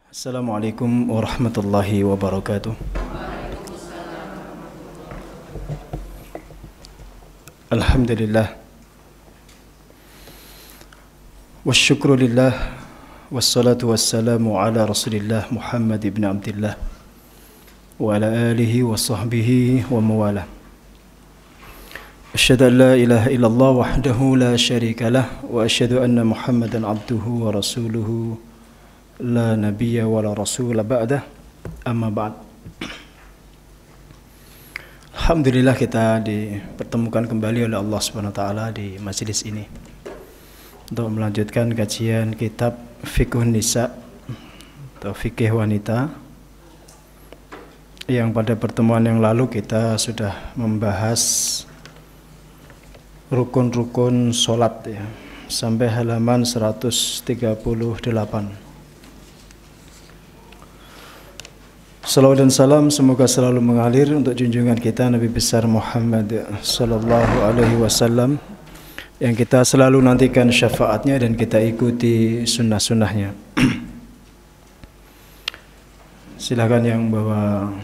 Assalamualaikum warahmatullahi wabarakatuh. Alhamdulillah. Wassyukru lillah. Wassalatu wassalamu ala rasulillah Muhammad ibn Abdillah wa ala alihi wa sahbihi wa mawalah. Asyhadu an la ilaha illallah wahdahu la syarika lah wa asyhadu anna Muhammadan abduhu wa rasuluhu la nabiyya wa la rasula ba'dah, amma ba'd. Alhamdulillah kita dipertemukan kembali oleh Allah Subhanahu wa taala di majelis ini untuk melanjutkan kajian kitab Fiqhun Nisa atau Fikih Wanita, yang pada pertemuan yang lalu kita sudah membahas rukun-rukun sholat ya, sampai halaman 138. Salawat dan salam semoga selalu mengalir untuk junjungan kita Nabi besar Muhammad sallallahu alaihi wasallam, yang kita selalu nantikan syafaatnya dan kita ikuti sunnah-sunnahnya. Silahkan yang bawa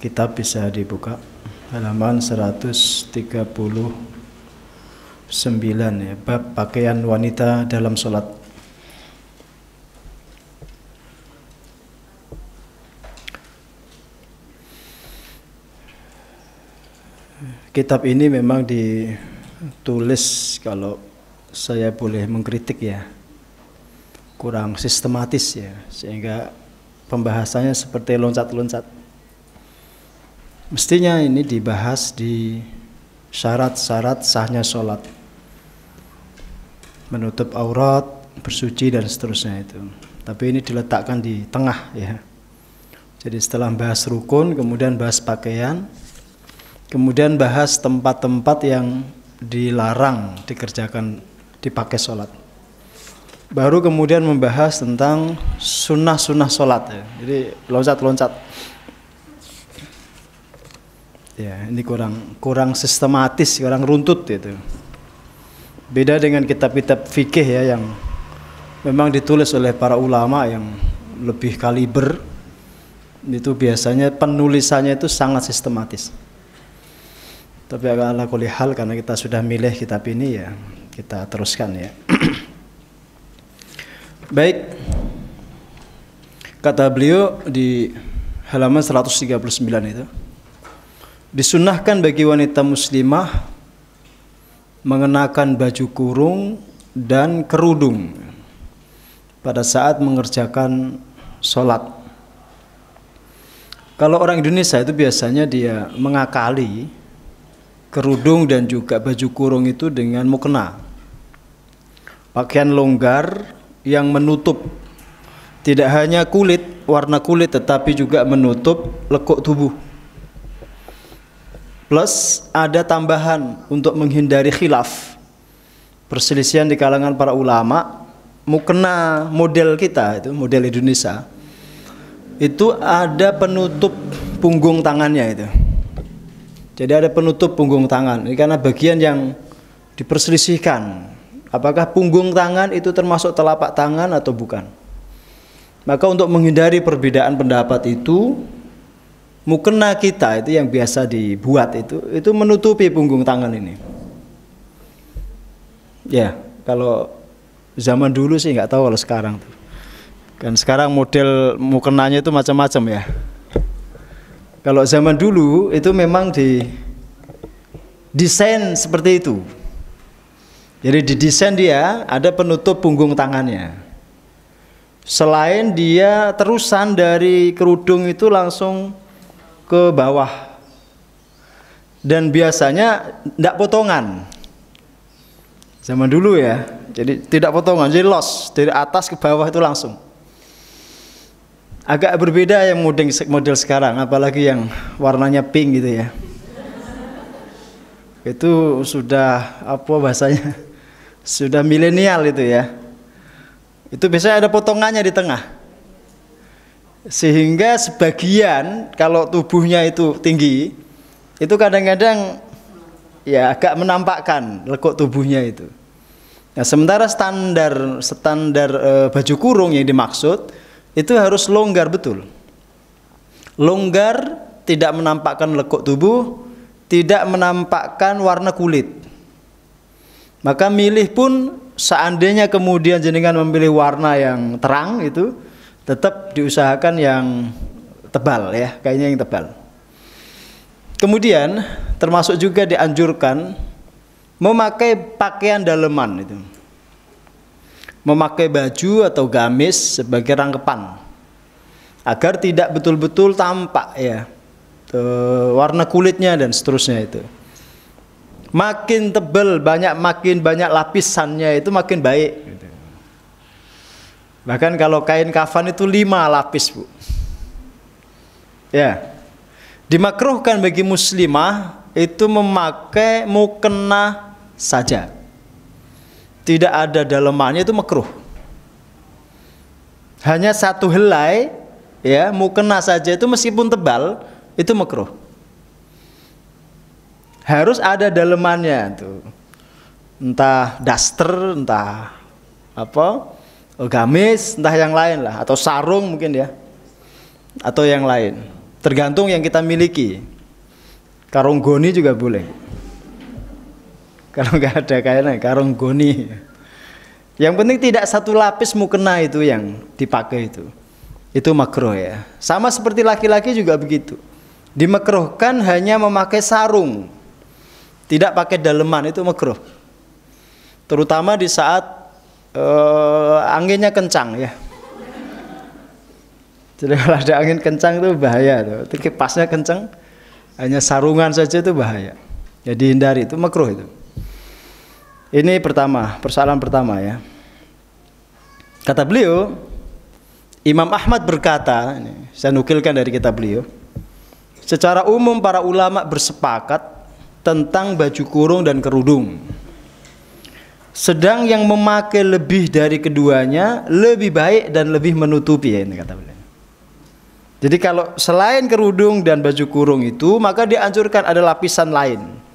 kitab bisa dibuka halaman 139 ya, bab pakaian wanita dalam sholat. Kitab ini memang ditulis, kalau saya boleh mengkritik ya, kurang sistematis ya, sehingga pembahasannya seperti loncat-loncat. Mestinya ini dibahas di syarat-syarat sahnya sholat, menutup aurat, bersuci dan seterusnya itu. Tapi ini diletakkan di tengah ya. Jadi setelah bahas rukun, kemudian bahas pakaian, kemudian bahas tempat-tempat yang dilarang dikerjakan, dipakai sholat. Baru kemudian membahas tentang sunnah-sunnah sholat ya. Jadi loncat-loncat. Ya, ini kurang sistematis, kurang runtut itu. Beda dengan kitab-kitab fikih ya, yang memang ditulis oleh para ulama yang lebih kaliber. Itu biasanya penulisannya itu sangat sistematis. Tapi ala kulli hal, karena kita sudah milih kitab ini ya, kita teruskan ya. Baik, kata beliau di halaman 139 itu, disunnahkan bagi wanita muslimah mengenakan baju kurung dan kerudung pada saat mengerjakan sholat. Kalau orang Indonesia itu biasanya dia mengakali kerudung dan juga baju kurung itu dengan mukena, pakaian longgar yang menutup tidak hanya kulit, warna kulit, tetapi juga menutup lekuk tubuh. Plus ada tambahan untuk menghindari khilaf, perselisihan di kalangan para ulama, mukena model kita itu, model Indonesia itu ada penutup punggung tangannya itu. Jadi ada penutup punggung tangan. Ini karena bagian yang diperselisihkan, apakah punggung tangan itu termasuk telapak tangan atau bukan. Maka untuk menghindari perbedaan pendapat itu, mukena kita itu yang biasa dibuat itu menutupi punggung tangan ini. Ya, kalau zaman dulu sih nggak tahu kalau sekarang. Kan sekarang model mukenanya itu macam-macam ya. Kalau zaman dulu itu memang didesain seperti itu. Jadi didesain dia ada penutup punggung tangannya. Selain dia terusan dari kerudung itu langsung ke bawah. Dan biasanya tidak potongan. Zaman dulu ya. Jadi tidak potongan, jadi los dari atas ke bawah itu langsung. Agak berbeda yang model sekarang, apalagi yang warnanya pink gitu ya. Itu sudah apa bahasanya? Sudah milenial itu ya. Itu biasanya ada potongannya di tengah. Sehingga sebagian kalau tubuhnya itu tinggi, itu kadang-kadang ya agak menampakkan lekuk tubuhnya itu. Nah, sementara standar baju kurung yang dimaksud itu harus longgar betul. Longgar, tidak menampakkan lekuk tubuh, tidak menampakkan warna kulit. Maka milih pun seandainya kemudian jenengan memilih warna yang terang itu, tetap diusahakan yang tebal ya, kayaknya yang tebal. Kemudian termasuk juga dianjurkan memakai pakaian daleman itu. Memakai baju atau gamis sebagai rangkepan agar tidak betul-betul tampak ya warna kulitnya dan seterusnya itu. Makin tebal, makin banyak lapisannya itu makin baik. Bahkan kalau kain kafan itu 5 lapis, Bu. Ya. Dimakruhkan bagi muslimah itu memakai mukena saja. Tidak ada dalemannya, itu makruh. Hanya satu helai ya, mukena saja itu meskipun tebal itu makruh. Harus ada dalemannya tuh. Entah daster, entah apa, gamis, entah yang lain lah, atau sarung mungkin ya. Atau yang lain. Tergantung yang kita miliki. Karung goni juga boleh. Kalau nggak ada kayaknya karung goni. Yang penting tidak satu lapis mukena itu yang dipakai itu makruh ya. Sama seperti laki-laki juga begitu. Dimakruhkan hanya memakai sarung, tidak pakai daleman, itu makruh. Terutama di saat anginnya kencang ya. Jadi kalau ada angin kencang itu bahaya tuh. Itu kipasnya kencang, hanya sarungan saja itu bahaya. Jadi hindari, itu makruh itu. Ini persoalan pertama ya. Kata beliau, Imam Ahmad berkata, ini saya nukilkan dari kitab beliau, secara umum para ulama bersepakat tentang baju kurung dan kerudung. Sedang yang memakai lebih dari keduanya lebih baik dan lebih menutupi ya, ini kata beliau. Jadi kalau selain kerudung dan baju kurung itu, maka dianjurkan ada lapisan lain.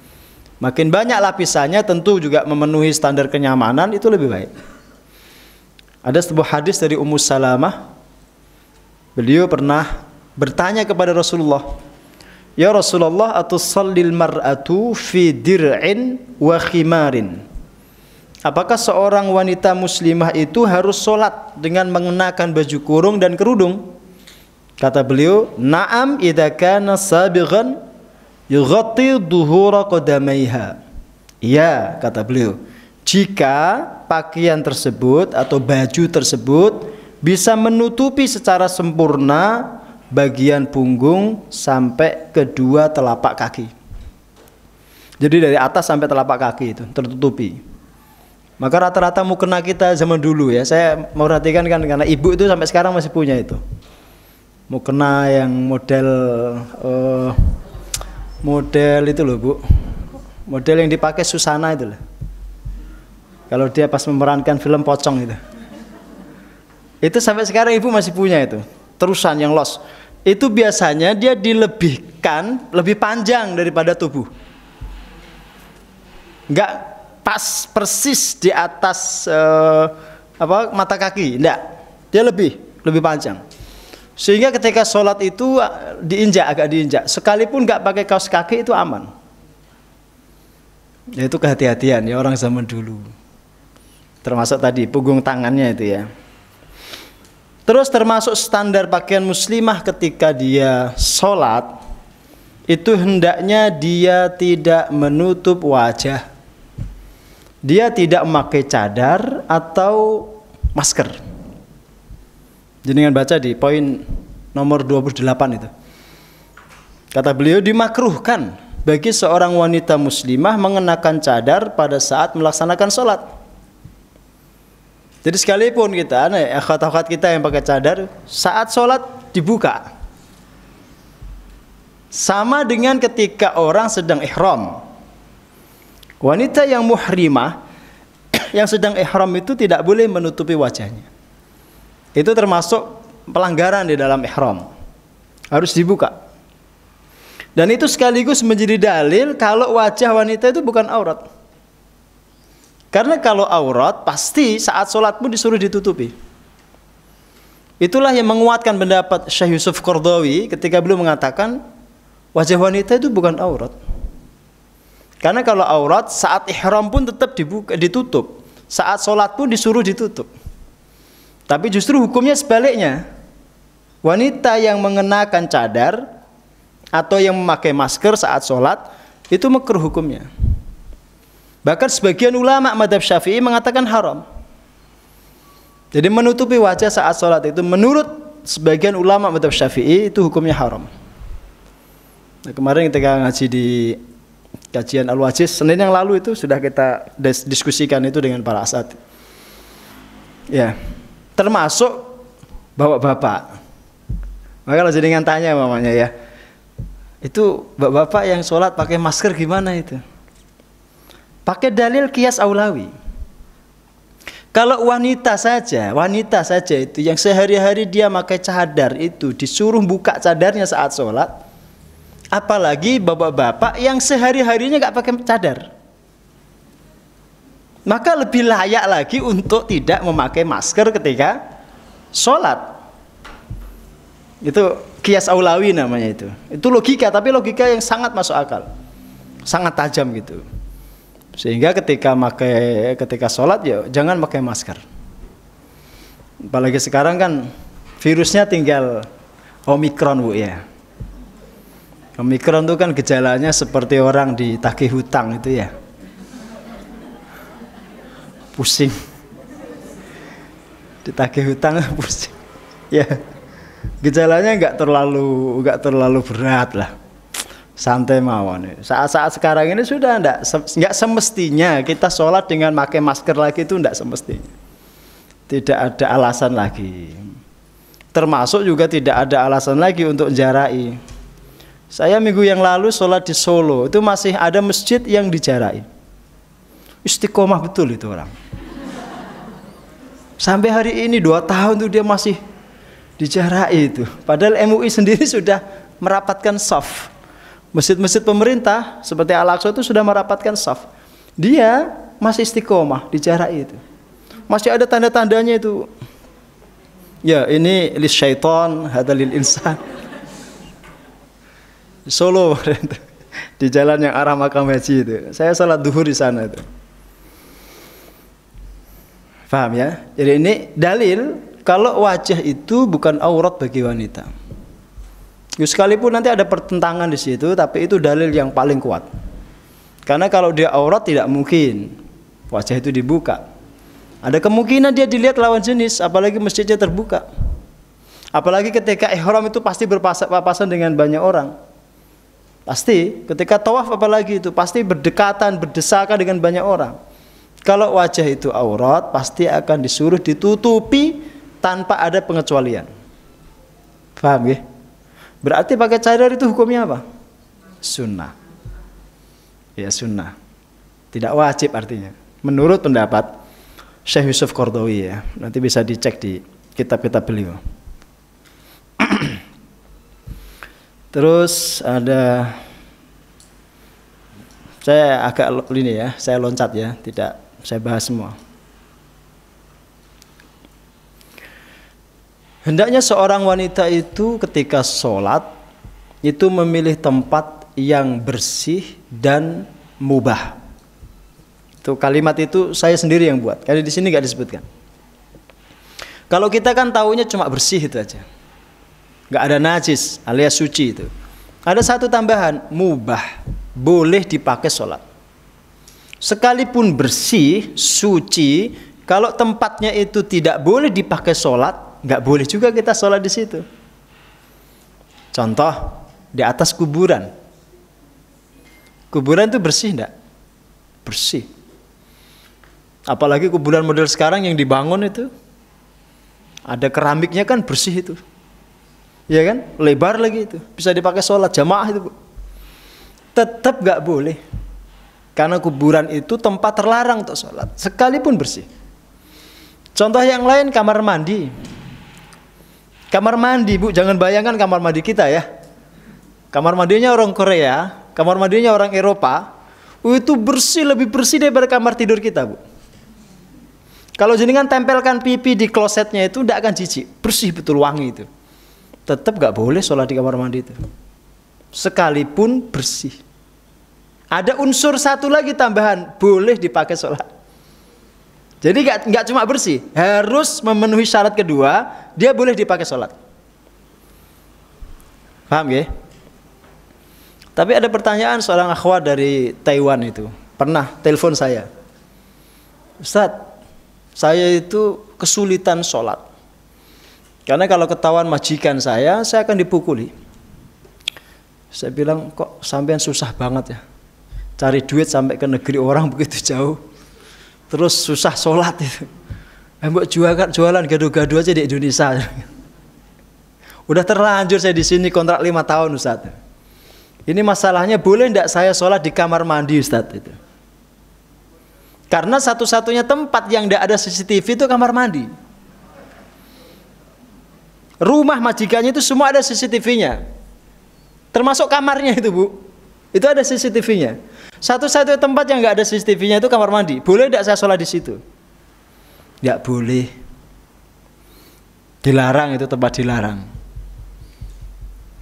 Makin banyak lapisannya tentu juga memenuhi standar kenyamanan, itu lebih baik. Ada sebuah hadis dari Ummu Salamah. Beliau pernah bertanya kepada Rasulullah, "Ya Rasulullah, atusallil mar'atu fi dir'in wa khimarin?" Apakah seorang wanita muslimah itu harus sholat dengan mengenakan baju kurung dan kerudung? Kata beliau, "Na'am idza kana sabighan yughatti dhuhura qadamaiha." Iya, kata beliau, jika pakaian tersebut atau baju tersebut bisa menutupi secara sempurna bagian punggung sampai kedua telapak kaki. Jadi dari atas sampai telapak kaki itu tertutupi. Maka rata-rata mukena kita zaman dulu ya, saya merhatikan kan karena ibu itu sampai sekarang masih punya itu. Mukena yang model itu loh, Bu. Model yang dipakai Susana itu loh. Kalau dia pas memerankan film Pocong itu. Itu sampai sekarang ibu masih punya itu. Terusan yang los. Itu biasanya dia dilebihkan lebih panjang daripada tubuh. Enggak pas persis di atas mata kaki, enggak. Dia lebih panjang. Sehingga ketika sholat itu agak diinjak. Sekalipun enggak pakai kaos kaki itu aman. Ya, itu kehati-hatian ya orang zaman dulu. Termasuk tadi punggung tangannya itu ya. Terus termasuk standar pakaian muslimah ketika dia sholat, itu hendaknya dia tidak menutup wajah. Dia tidak memakai cadar atau masker. Jenengan baca di poin nomor 28 itu. Kata beliau, dimakruhkan bagi seorang wanita muslimah mengenakan cadar pada saat melaksanakan sholat. Jadi sekalipun kita, akhwat-akhwat kita yang pakai cadar, saat sholat dibuka. Sama dengan ketika orang sedang ihram. Wanita yang muhrimah, yang sedang ihram itu tidak boleh menutupi wajahnya. Itu termasuk pelanggaran di dalam ihram. Harus dibuka. Dan itu sekaligus menjadi dalil kalau wajah wanita itu bukan aurat. Karena kalau aurat pasti saat sholat pun disuruh ditutupi. Itulah yang menguatkan pendapat Syekh Yusuf Qaradawi ketika beliau mengatakan wajah wanita itu bukan aurat. Karena kalau aurat saat ihram pun tetap ditutup, saat sholat pun disuruh ditutup. Tapi justru hukumnya sebaliknya. Wanita yang mengenakan cadar atau yang memakai masker saat sholat itu makruh hukumnya. Bahkan sebagian ulama mazhab Syafi'i mengatakan haram. Jadi menutupi wajah saat sholat itu menurut sebagian ulama mazhab Syafi'i itu hukumnya haram. Nah, kemarin ketika ngaji di kajian Al-Wajiz Senin yang lalu itu sudah kita diskusikan itu dengan para asatidz. Ya, termasuk bapak-bapak. Maka kalau jenengan tanya mamanya ya, itu bapak-bapak yang sholat pakai masker gimana itu? Pakai dalil qiyas aulawi. Kalau wanita saja itu yang sehari-hari dia pakai cadar itu disuruh buka cadarnya saat sholat, apalagi bapak-bapak yang sehari-harinya nggak pakai cadar, maka lebih layak lagi untuk tidak memakai masker ketika sholat. Itu qiyas aulawi namanya itu. Itu logika, tapi logika yang sangat masuk akal, sangat tajam gitu. Sehingga ketika sholat ya jangan pakai masker. Apalagi sekarang kan virusnya tinggal Omikron Bu ya. Omikron itu kan gejalanya seperti orang ditagih hutang itu ya. Pusing. Ditagih hutang pusing. Ya. Gejalanya nggak terlalu berat lah, santai mawon. Saat sekarang ini sudah nggak semestinya kita sholat dengan pakai masker lagi, itu nggak semestinya. Tidak ada alasan lagi. Termasuk juga tidak ada alasan lagi untuk jarai. Saya minggu yang lalu sholat di Solo itu masih ada masjid yang dijarai. Istiqomah betul itu orang. Sampai hari ini 2 tahun tuh dia masih dijarai itu. Padahal MUI sendiri sudah merapatkan shaf. Masjid-masjid pemerintah seperti Al-Aqsa itu sudah merapatkan shaf. Dia masih istiqomah dijarai itu. Masih ada tanda-tandanya itu. Ya, ini lis syaiton, hada lil insan. Di Solo di jalan yang arah makam haji itu. Saya salat duhur di sana itu. Paham ya? Jadi ini dalil kalau wajah itu bukan aurat bagi wanita. Sekalipun nanti ada pertentangan di situ, tapi itu dalil yang paling kuat. Karena kalau dia aurat tidak mungkin wajah itu dibuka. Ada kemungkinan dia dilihat lawan jenis, apalagi masjidnya terbuka. Apalagi ketika ihram itu pasti berpapasan dengan banyak orang. Pasti ketika tawaf apalagi itu pasti berdekatan, berdesakan dengan banyak orang. Kalau wajah itu aurat pasti akan disuruh ditutupi tanpa ada pengecualian. Paham ya? Berarti pakai cadar itu hukumnya apa? Sunnah. Ya sunnah. Tidak wajib artinya. Menurut pendapat Syekh Yusuf Qaradawi ya. Nanti bisa dicek di kitab-kitab beliau. Terus ada, saya agak ini ya, saya loncat ya, tidak saya bahas semua. Hendaknya seorang wanita itu ketika sholat itu memilih tempat yang bersih dan mubah. Itu kalimat itu saya sendiri yang buat. Karena di sini nggak disebutkan. Kalau kita kan taunya cuma bersih itu aja, nggak ada najis alias suci itu. Ada satu tambahan, mubah, boleh dipakai sholat. Sekalipun bersih, suci, kalau tempatnya itu tidak boleh dipakai sholat, nggak boleh juga kita sholat di situ. Contoh di atas kuburan. Kuburan itu bersih enggak? Bersih. Apalagi kuburan model sekarang yang dibangun itu ada keramiknya kan bersih itu. Ya kan? Lebar lagi itu. Bisa dipakai sholat jamaah itu. Tetap nggak boleh. Karena kuburan itu tempat terlarang untuk sholat. Sekalipun bersih. Contoh yang lain kamar mandi. Kamar mandi Bu, jangan bayangkan kamar mandi kita ya. Kamar mandinya orang Korea, kamar mandinya orang Eropa, itu bersih, lebih bersih daripada kamar tidur kita Bu. Kalau jenengan tempelkan pipi di klosetnya itu tidak akan jijik, bersih betul, wangi itu. Tetap nggak boleh sholat di kamar mandi itu, sekalipun bersih. Ada unsur satu lagi tambahan, boleh dipakai sholat. Jadi nggak cuma bersih, harus memenuhi syarat kedua, dia boleh dipakai sholat. Paham ya? Tapi ada pertanyaan seorang akhwat dari Taiwan itu, pernah telepon saya. Ustadz, saya itu kesulitan sholat. Karena kalau ketahuan majikan saya akan dipukuli. Saya bilang, kok sampean susah banget ya, cari duit sampai ke negeri orang begitu jauh, terus susah sholat itu. Mbok jualan gado-gado aja di Indonesia. Udah terlanjur saya di sini kontrak 5 tahun Ustadz. Ini masalahnya, boleh enggak saya sholat di kamar mandi Ustadz itu? Karena satu-satunya tempat yang enggak ada CCTV itu kamar mandi. Rumah majikannya itu semua ada CCTV-nya, termasuk kamarnya itu Bu, itu ada CCTV-nya. Satu-satunya tempat yang enggak ada CCTV-nya itu kamar mandi. Boleh enggak saya sholat di situ? Enggak boleh. Dilarang, itu tempat dilarang.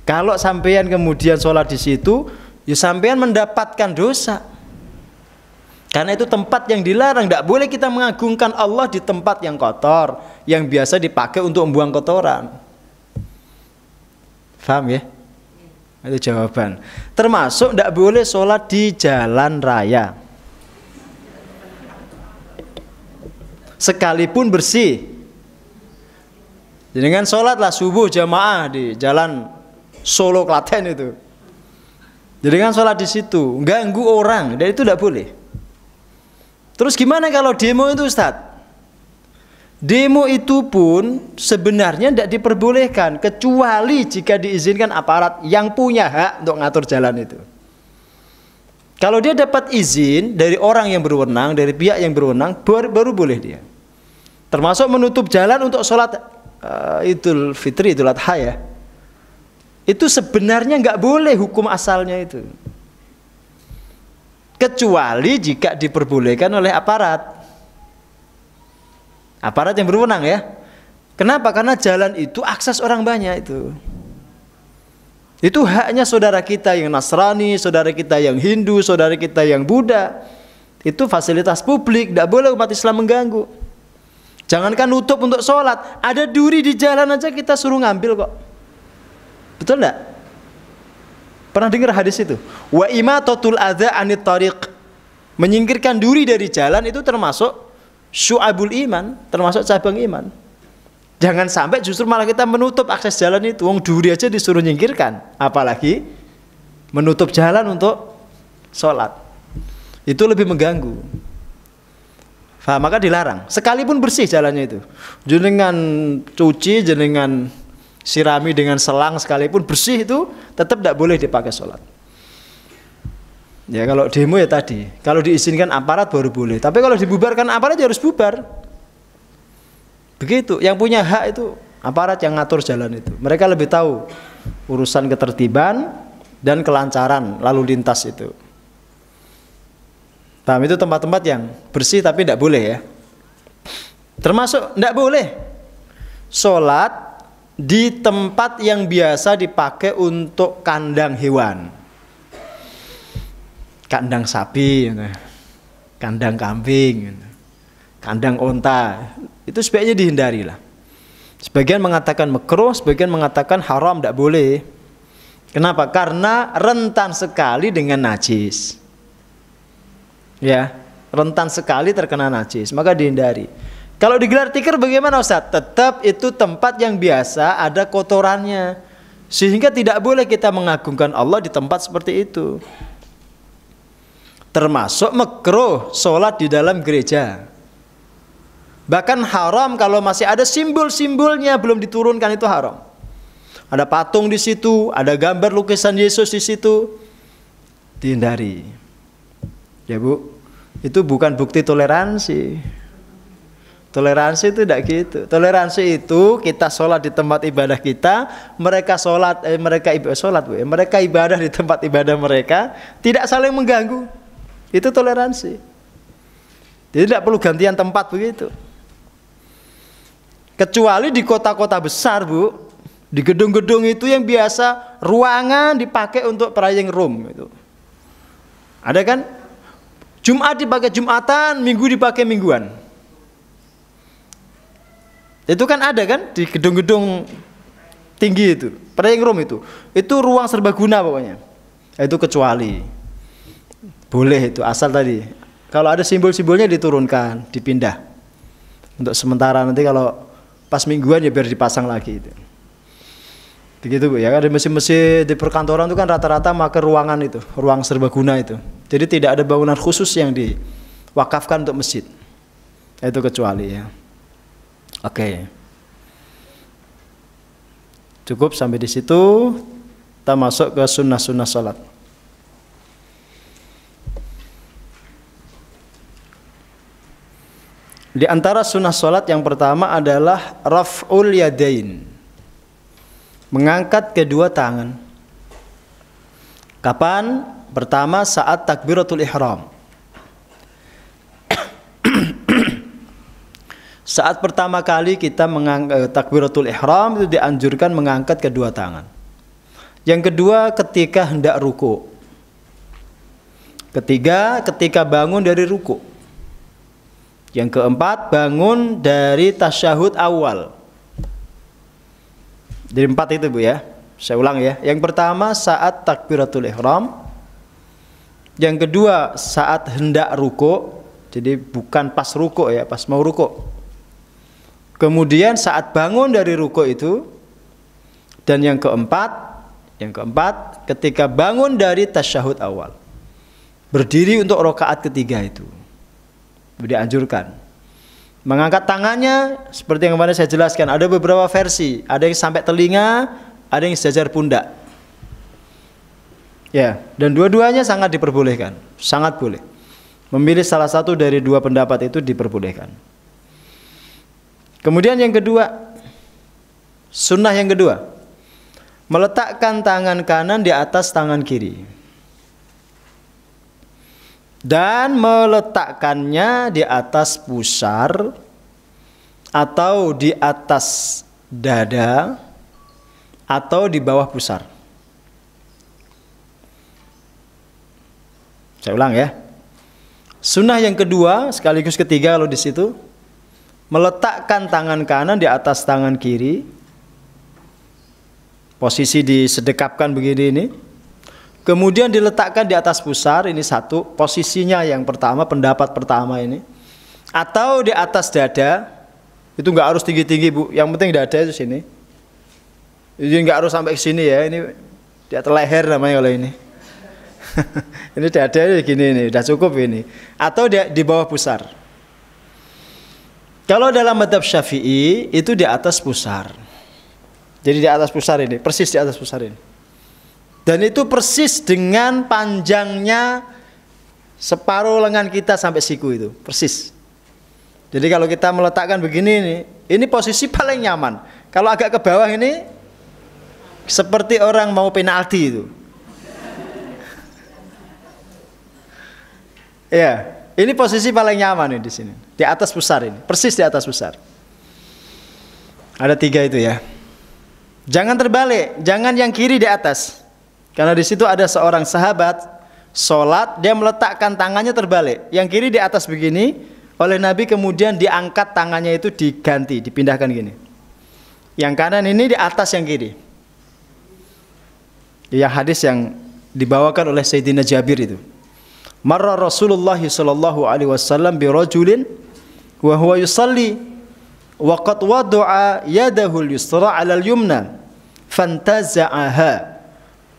Kalau sampean kemudian sholat di situ, ya sampean mendapatkan dosa. Karena itu tempat yang dilarang. Tidak boleh kita mengagungkan Allah di tempat yang kotor, yang biasa dipakai untuk membuang kotoran. Paham ya? Itu jawaban. Termasuk tidak boleh sholat di jalan raya, sekalipun bersih. Dengan sholatlah subuh jamaah di jalan Solo Klaten itu, jadi kan sholat di situ, ganggu orang, dan itu tidak boleh. Terus gimana kalau demo itu Ustadz? Demo itu pun sebenarnya tidak diperbolehkan, kecuali jika diizinkan aparat yang punya hak untuk ngatur jalan itu. Kalau dia dapat izin dari orang yang berwenang, dari pihak yang berwenang, baru boleh dia. Termasuk menutup jalan untuk sholat Idul Fitri, Idul Adha ya. Itu sebenarnya nggak boleh hukum asalnya itu, kecuali jika diperbolehkan oleh aparat yang berwenang ya. Kenapa? Karena jalan itu akses orang banyak itu haknya saudara kita yang Nasrani, saudara kita yang Hindu, saudara kita yang Buddha. Itu fasilitas publik, tidak boleh umat Islam mengganggu. Jangankan nutup untuk sholat, ada duri di jalan aja kita suruh ngambil kok. Betul enggak? Pernah dengar hadis itu? Wa imatatul adza anit tariq. Menyingkirkan duri dari jalan itu termasuk syu'abul iman, termasuk cabang iman. Jangan sampai justru malah kita menutup akses jalan itu. Wong duri aja disuruh nyingkirkan, apalagi menutup jalan untuk sholat. Itu lebih mengganggu. Maka dilarang. Sekalipun bersih jalannya itu, jenengan cuci, jenengan sirami dengan selang, sekalipun bersih itu tetap tidak boleh dipakai sholat. Ya kalau demo ya tadi, kalau diizinkan aparat baru boleh. Tapi kalau dibubarkan aparat ya harus bubar. Begitu. Yang punya hak itu aparat yang ngatur jalan itu. Mereka lebih tahu urusan ketertiban dan kelancaran lalu lintas itu. Paham? Itu tempat-tempat yang bersih tapi tidak boleh ya. Termasuk tidak boleh sholat di tempat yang biasa dipakai untuk kandang hewan, kandang sapi, kandang kambing, kandang onta. Itu sebaiknya dihindari lah. Sebagian mengatakan makruh, sebagian mengatakan haram, tidak boleh. Kenapa? Karena rentan sekali dengan najis. Ya, rentan sekali terkena najis, maka dihindari. Kalau digelar tikar bagaimana Ustaz? Tetap itu tempat yang biasa ada kotorannya, sehingga tidak boleh kita mengagungkan Allah di tempat seperti itu. Termasuk makruh sholat di dalam gereja. Bahkan haram kalau masih ada simbol-simbolnya belum diturunkan, itu haram. Ada patung di situ, ada gambar lukisan Yesus di situ, dihindari. Ya Bu, itu bukan bukti toleransi. Toleransi itu tidak gitu. Toleransi itu kita sholat di tempat ibadah kita, mereka sholat, mereka ibadah di tempat ibadah mereka, tidak saling mengganggu. Itu toleransi. Jadi tidak perlu gantian tempat begitu. Kecuali di kota-kota besar, Bu. Di gedung-gedung itu yang biasa ruangan dipakai untuk praying room itu. Ada kan? Jumat dipakai Jumatan, Minggu dipakai Mingguan. Itu kan ada kan di gedung-gedung tinggi itu, praying room itu. Itu ruang serbaguna pokoknya. Itu kecuali. Boleh itu asal tadi. Kalau ada simbol-simbolnya diturunkan, dipindah. Untuk sementara, nanti kalau pas mingguan ya biar dipasang lagi itu. Begitu Bu ya, ada mesin-mesin di perkantoran itu kan rata-rata pakai ruangan itu, ruang serbaguna itu. Jadi tidak ada bangunan khusus yang diwakafkan untuk masjid. Itu kecuali ya. Oke. Cukup sampai di situ. Kita masuk ke sunnah-sunnah salat. Di antara sunnah salat yang pertama adalah raf'ul yadain. Mengangkat kedua tangan. Kapan? Pertama saat takbiratul ihram. Saat pertama kali kita takbiratul ihram itu dianjurkan mengangkat kedua tangan. Yang kedua ketika hendak ruku. Ketiga ketika bangun dari ruku. Yang keempat bangun dari tasyahud awal. Jadi 4 itu Bu ya. Saya ulang ya. Yang pertama saat takbiratul ihram. Yang kedua saat hendak ruku. Jadi bukan pas ruku ya, pas mau ruku. Kemudian saat bangun dari ruku itu. Dan yang keempat ketika bangun dari tasyahud awal. Berdiri untuk rakaat ketiga itu. Dianjurkan. Mengangkat tangannya seperti yang kemarin saya jelaskan, ada beberapa versi, ada yang sampai telinga, ada yang sejajar pundak. Ya, dan dua-duanya sangat diperbolehkan, sangat boleh. Memilih salah satu dari dua pendapat itu diperbolehkan. Kemudian yang kedua, sunnah yang kedua, meletakkan tangan kanan di atas tangan kiri. Dan meletakkannya di atas pusar atau di atas dada atau di bawah pusar. Saya ulang ya. Sunnah yang kedua sekaligus ketiga kalau di situ, meletakkan tangan kanan di atas tangan kiri. Posisi disedekapkan begini ini. Kemudian diletakkan di atas pusar, ini satu, posisinya yang pertama, pendapat pertama ini. Atau di atas dada, itu nggak harus tinggi-tinggi Bu, yang penting dada itu sini. Jadi nggak harus sampai ke sini ya, ini di atas leher namanya kalau ini. Ini dada gini ini, udah cukup ini. Atau di bawah pusar. Kalau dalam mazhab Syafi'i, itu di atas pusar. Jadi di atas pusar ini, persis di atas pusar ini. Dan itu persis dengan panjangnya separuh lengan kita sampai siku itu, persis. Jadi kalau kita meletakkan begini ini posisi paling nyaman. Kalau agak ke bawah ini seperti orang mau penalti itu. Ya, ini posisi paling nyaman ini di sini, di atas pusar ini, persis di atas pusar. Ada 3 itu ya. Jangan terbalik, jangan yang kiri di atas. Karena di situ ada seorang sahabat sholat, dia meletakkan tangannya terbalik, yang kiri di atas begini, oleh Nabi kemudian diangkat tangannya itu diganti, dipindahkan gini. Yang kanan ini di atas yang kiri. Yang hadis yang dibawakan oleh Sayyidina Jabir itu. Marra Rasulullah sallallahu alaihi wasallam bi rajulin wa huwa yusalli wa qad wada'a yadahu al-yusra 'ala al-yumna fantaza'aha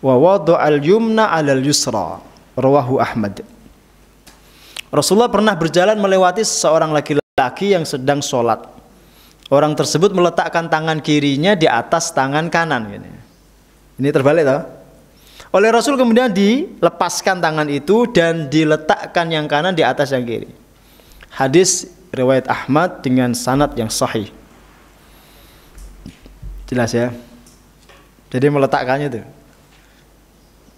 wa wada'al yumna 'alal yusra, rawahu Ahmad. Rasulullah pernah berjalan melewati seorang laki-laki yang sedang sholat. Orang tersebut meletakkan tangan kirinya di atas tangan kanan. Ini terbalik toh? Oleh Rasul kemudian dilepaskan tangan itu dan diletakkan yang kanan di atas yang kiri. Hadis riwayat Ahmad dengan sanad yang sahih. Jelas ya? Jadi meletakkannya itu.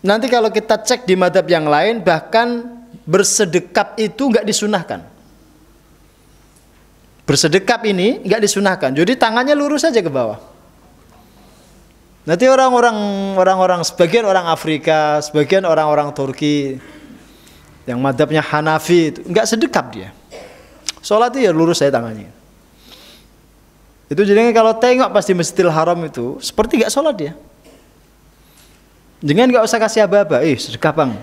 Nanti kalau kita cek di mazhab yang lain, bahkan bersedekap itu nggak disunahkan. Bersedekap ini nggak disunahkan. Jadi tangannya lurus saja ke bawah. Nanti orang-orang sebagian orang Afrika, sebagian orang-orang Turki yang madhabnya Hanafi itu nggak sedekap dia. Sholat itu ya lurus saya tangannya. Itu jadinya kalau tengok pasti Masjidil Haram itu seperti nggak sholat dia. Jangan nggak usah kasih aba-aba, sedekap bang.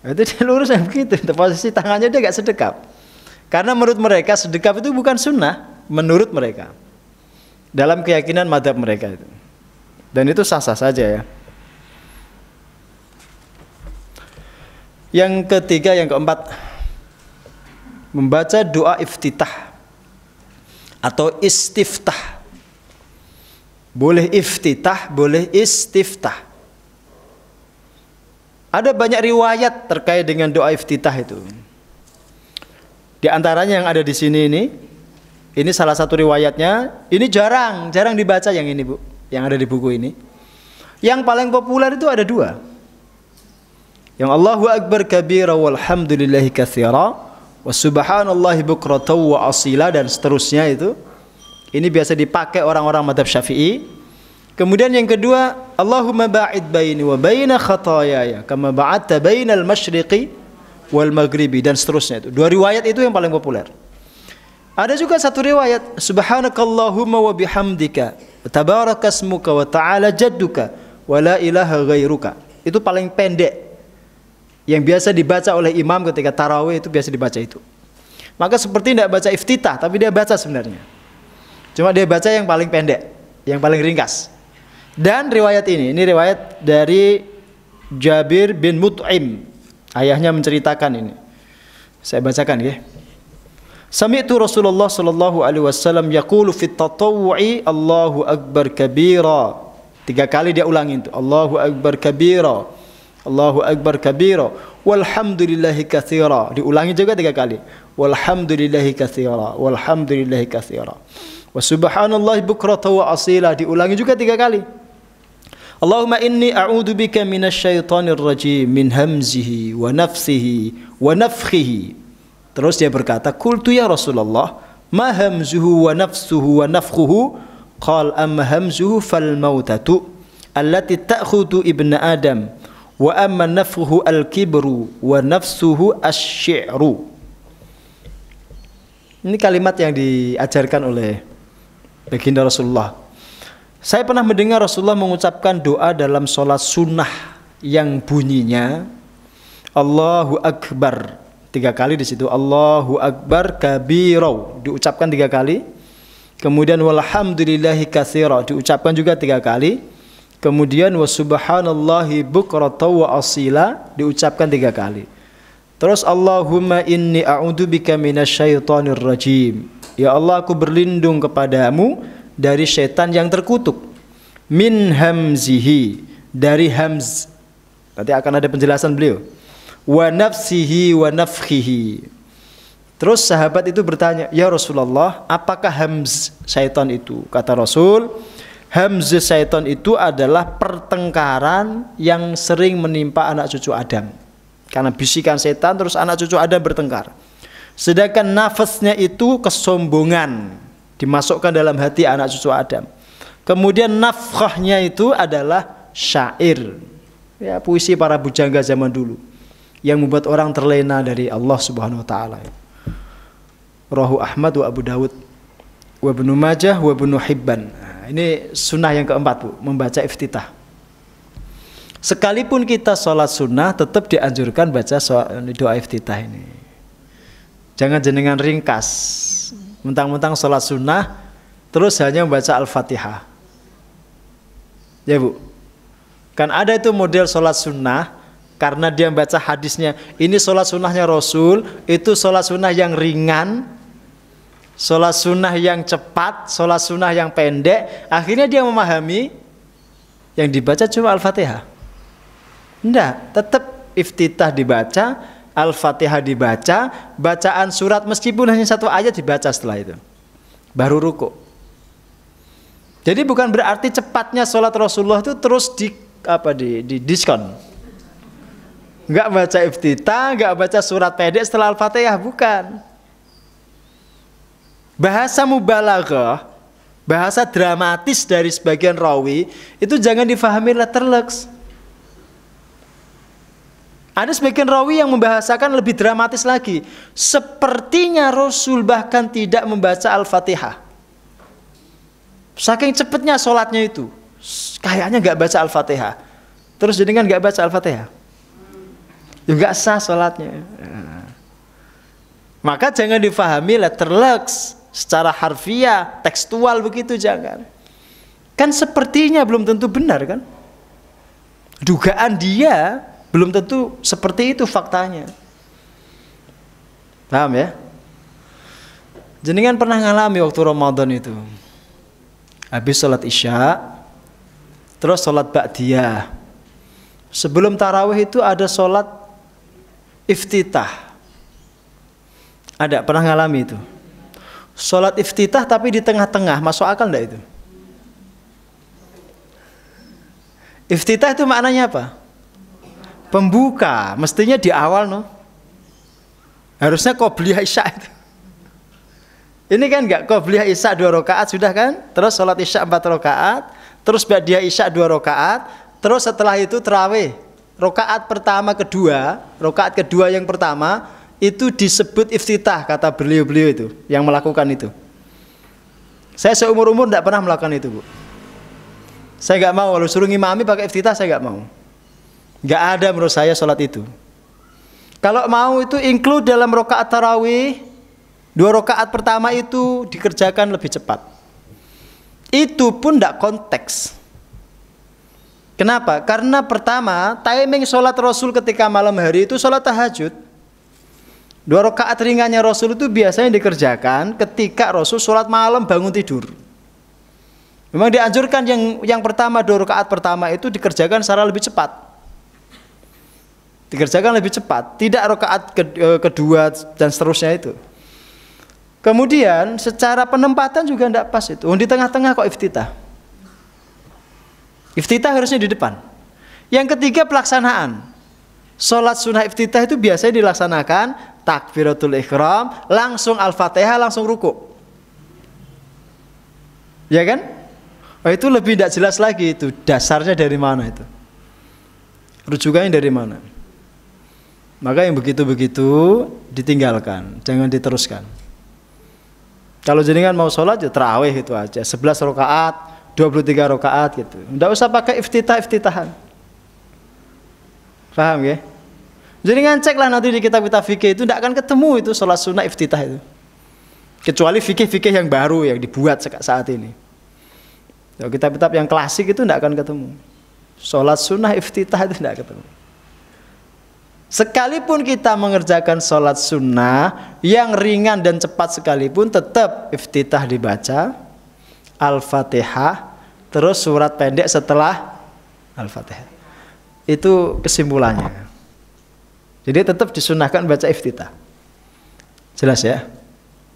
Itu dia lurus yang begitu. Posisi tangannya dia nggak sedekap. Karena menurut mereka sedekap itu bukan sunnah, menurut mereka. Dalam keyakinan madhab mereka itu. Dan itu sah-sah saja ya. Yang ketiga, yang keempat, membaca doa iftitah atau istiftah. Boleh iftitah, boleh istiftah. Ada banyak riwayat terkait dengan doa iftitah itu. Di antaranya yang ada di sini ini salah satu riwayatnya. Ini jarang dibaca yang ini Bu, yang ada di buku ini. Yang paling populer itu ada dua. Yang Allahu Akbar kabira walhamdulillahi katsira wa subhanallahi bukratan wa asila dan seterusnya itu. Ini biasa dipakai orang-orang mazhab Syafi'i. Kemudian yang kedua, Allahumma ba'id baini wa baina khataayaya kama ba'adta bainal masyriqi wal maghribi dan seterusnya itu. Dua riwayat itu yang paling populer. Ada juga satu riwayat, subhanakallahumma wa bihamdika tabarakasmuka wa ta'ala jadduka wa la ilaha ghairuka. Itu paling pendek. Yang biasa dibaca oleh imam ketika tarawih itu biasa dibaca itu. Maka seperti tidak baca iftitah, tapi dia baca sebenarnya. Cuma dia baca yang paling pendek, yang paling ringkas. Dan riwayat ini riwayat dari Jabir bin Mut'im. Ayahnya menceritakan ini. Saya bacakan ya. Sami'tu Rasulullah sallallahu alaihi wasallam yaqulu fit tatawwu'i Allahu akbar kabira. 3 kali dia ulangi itu. Allahu akbar kabira. Allahu akbar kabira. Walhamdulillahi katsira. Diulangi juga 3 kali. Walhamdulillahi katsira. Walhamdulillahi katsira. Wa subhanallahi bukratan wa asila. Diulangi juga 3 kali. Allahumma inni a'udzu bika minasyaitonir rajim min hamzihi wa nafsihi wa nafthihi. Terus dia berkata, qultu ya Rasulullah, ma hamzuhu wa nafsuhu wa nafkhuhu? Qal amma hamzuhu fal mautatu allati ta'khudhu ibnu Adam wa amma nafkhuhu al-kibru wa nafsuhu asy-syi'ru. Ini kalimat yang diajarkan oleh baginda Rasulullah. Saya pernah mendengar Rasulullah mengucapkan doa dalam sholat sunnah yang bunyinya Allahu Akbar 3 kali di situ. Allahu Akbar kabiro diucapkan 3 kali. Kemudian walhamdulillahi katsira diucapkan juga 3 kali. Kemudian wa subhanallahi bukratan wa asila diucapkan 3 kali. Terus Allahumma inni a'udzubika minasyaitonir rajim. Ya Allah, aku berlindung kepadamu dari syaitan yang terkutuk. Min hamzihi, dari hamz. Nanti akan ada penjelasan beliau. Wa nafsihi wa nafkhihi. Terus sahabat itu bertanya, ya Rasulullah, apakah hamz syaitan itu? Kata Rasul, hamz syaitan itu adalah pertengkaran yang sering menimpa anak cucu Adam. Karena bisikan setan terus anak cucu Adam bertengkar. Sedangkan nafasnya itu kesombongan, dimasukkan dalam hati anak cucu Adam. Kemudian nafkhahnya itu adalah syair, ya, puisi para bujangga zaman dulu yang membuat orang terlena dari Allah Subhanahu wa taala. Rawahu Ahmad wa Abu Dawud wa Ibnu Majah wa Ibnu Hibban. Nah, ini sunnah yang keempat Bu, membaca iftitah. Sekalipun kita sholat sunnah tetap dianjurkan baca doa iftitah ini. Jangan jenengan ringkas. Mentang-mentang sholat sunnah terus hanya membaca Al-Fatihah. Ya Bu, kan ada itu model sholat sunnah karena dia membaca hadisnya. Ini sholat sunnahnya Rasul, itu sholat sunnah yang ringan, sholat sunnah yang cepat, sholat sunnah yang pendek. Akhirnya dia memahami yang dibaca cuma Al-Fatihah. Enggak, tetap iftitah dibaca, Al-Fatihah dibaca, bacaan surat meskipun hanya 1 ayat dibaca setelah itu. Baru ruku. Jadi bukan berarti cepatnya sholat Rasulullah itu terus di diskon. Enggak baca iftitah, enggak baca surat pendek setelah Al-Fatihah, bukan. Bahasa mubalaghah, bahasa dramatis dari sebagian rawi itu jangan difahami letterleks. Ada sebagian rawi yang membahasakan lebih dramatis lagi. Sepertinya Rasul bahkan tidak membaca Al-Fatihah. Saking cepatnya sholatnya itu, kayaknya nggak baca Al-Fatihah. Terus jenengan nggak baca Al-Fatihah, juga sah sholatnya. Maka jangan difahami letterleks, secara harfiah, tekstual begitu, jangan. Kan sepertinya belum tentu benar kan? Dugaan dia belum tentu seperti itu faktanya. Paham ya? Jenengan pernah ngalami waktu Ramadan itu, habis sholat isya, terus sholat ba'diyah. Sebelum tarawih itu ada sholat iftitah. Ada, pernah ngalami itu? Sholat iftitah tapi di tengah-tengah, masuk akal enggak itu? Iftitah itu maknanya apa? Pembuka, mestinya di awal no. Harusnya qobliyah isya itu. Ini kan enggak, qobliyah isya 2 rakaat sudah kan? Terus sholat isya 4 rakaat, terus ba'diyah isya 2 rakaat, terus setelah itu tarawih. Rakaat pertama kedua, rakaat kedua yang pertama itu disebut iftitah, kata beliau-beliau itu yang melakukan itu. Saya seumur-umur enggak pernah melakukan itu, Bu. Saya enggak mau, kalau suruh ngimami pakai iftitah saya enggak mau. Enggak ada menurut saya sholat itu. Kalau mau itu include dalam rakaat tarawih, 2 rakaat pertama itu dikerjakan lebih cepat. Itu pun tidak konteks. Kenapa? Karena pertama, timing sholat Rasul ketika malam hari itu sholat tahajud. 2 rakaat ringannya Rasul itu biasanya dikerjakan ketika Rasul sholat malam bangun tidur. Memang dianjurkan yang pertama, 2 rakaat pertama itu dikerjakan secara lebih cepat. Dikerjakan lebih cepat, tidak rakaat kedua dan seterusnya itu. Kemudian secara penempatan juga tidak pas itu. Di tengah-tengah kok iftitah. Iftitah harusnya di depan. Yang ketiga pelaksanaan. Sholat sunnah iftitah itu biasanya dilaksanakan takbiratul ihram, langsung Al-Fatihah, langsung ruku. Ya kan? Oh, itu lebih tidak jelas lagi itu. Dasarnya dari mana itu? Rujukannya dari mana? Maka yang begitu-begitu ditinggalkan, jangan diteruskan. Kalau jenengan mau sholat ya tarawih itu aja, 11 rakaat, 23 rakaat gitu. Enggak usah pakai iftitah-iftitahan. Paham ya? Jenengan ceklah nanti di kitab-kitab fikih itu enggak akan ketemu itu sholat sunnah iftitah itu. Kecuali fikih-fikih yang baru yang dibuat saat ini. Kalau kitab-kitab yang klasik itu enggak akan ketemu. Sholat sunnah iftitah itu enggak ketemu. Sekalipun kita mengerjakan sholat sunnah yang ringan dan cepat sekalipun, tetap iftitah dibaca, Al-Fatihah, terus surat pendek setelah Al-Fatihah. Itu kesimpulannya. Jadi tetap disunahkan baca iftitah. Jelas ya?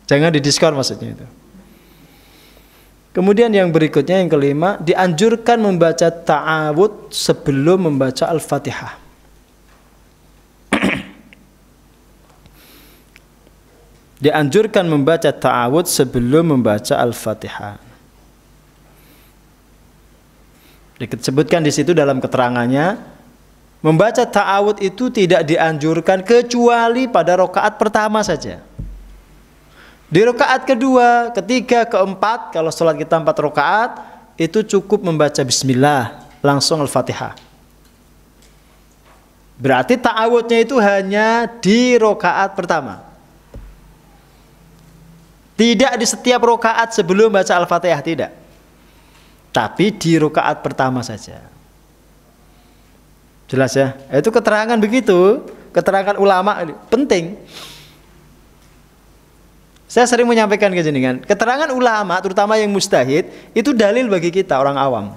Jangan didiskon maksudnya itu. Kemudian yang berikutnya, yang kelima, dianjurkan membaca ta'awud sebelum membaca Al-Fatihah. Dianjurkan membaca ta'awud sebelum membaca Al-Fatihah. Disebutkan di situ dalam keterangannya, membaca ta'awud itu tidak dianjurkan kecuali pada rakaat pertama saja. Di rakaat kedua, ketiga, keempat, kalau sholat kita 4 rakaat, itu cukup membaca bismillah, langsung Al-Fatihah. Berarti ta'awudnya itu hanya di rakaat pertama. Tidak di setiap rakaat sebelum baca Al-Fatihah, tidak. Tapi di rakaat pertama saja. Jelas ya? Itu keterangan begitu, keterangan ulama penting. Saya sering menyampaikan ke jenengan, keterangan ulama terutama yang mujtahid itu dalil bagi kita orang awam.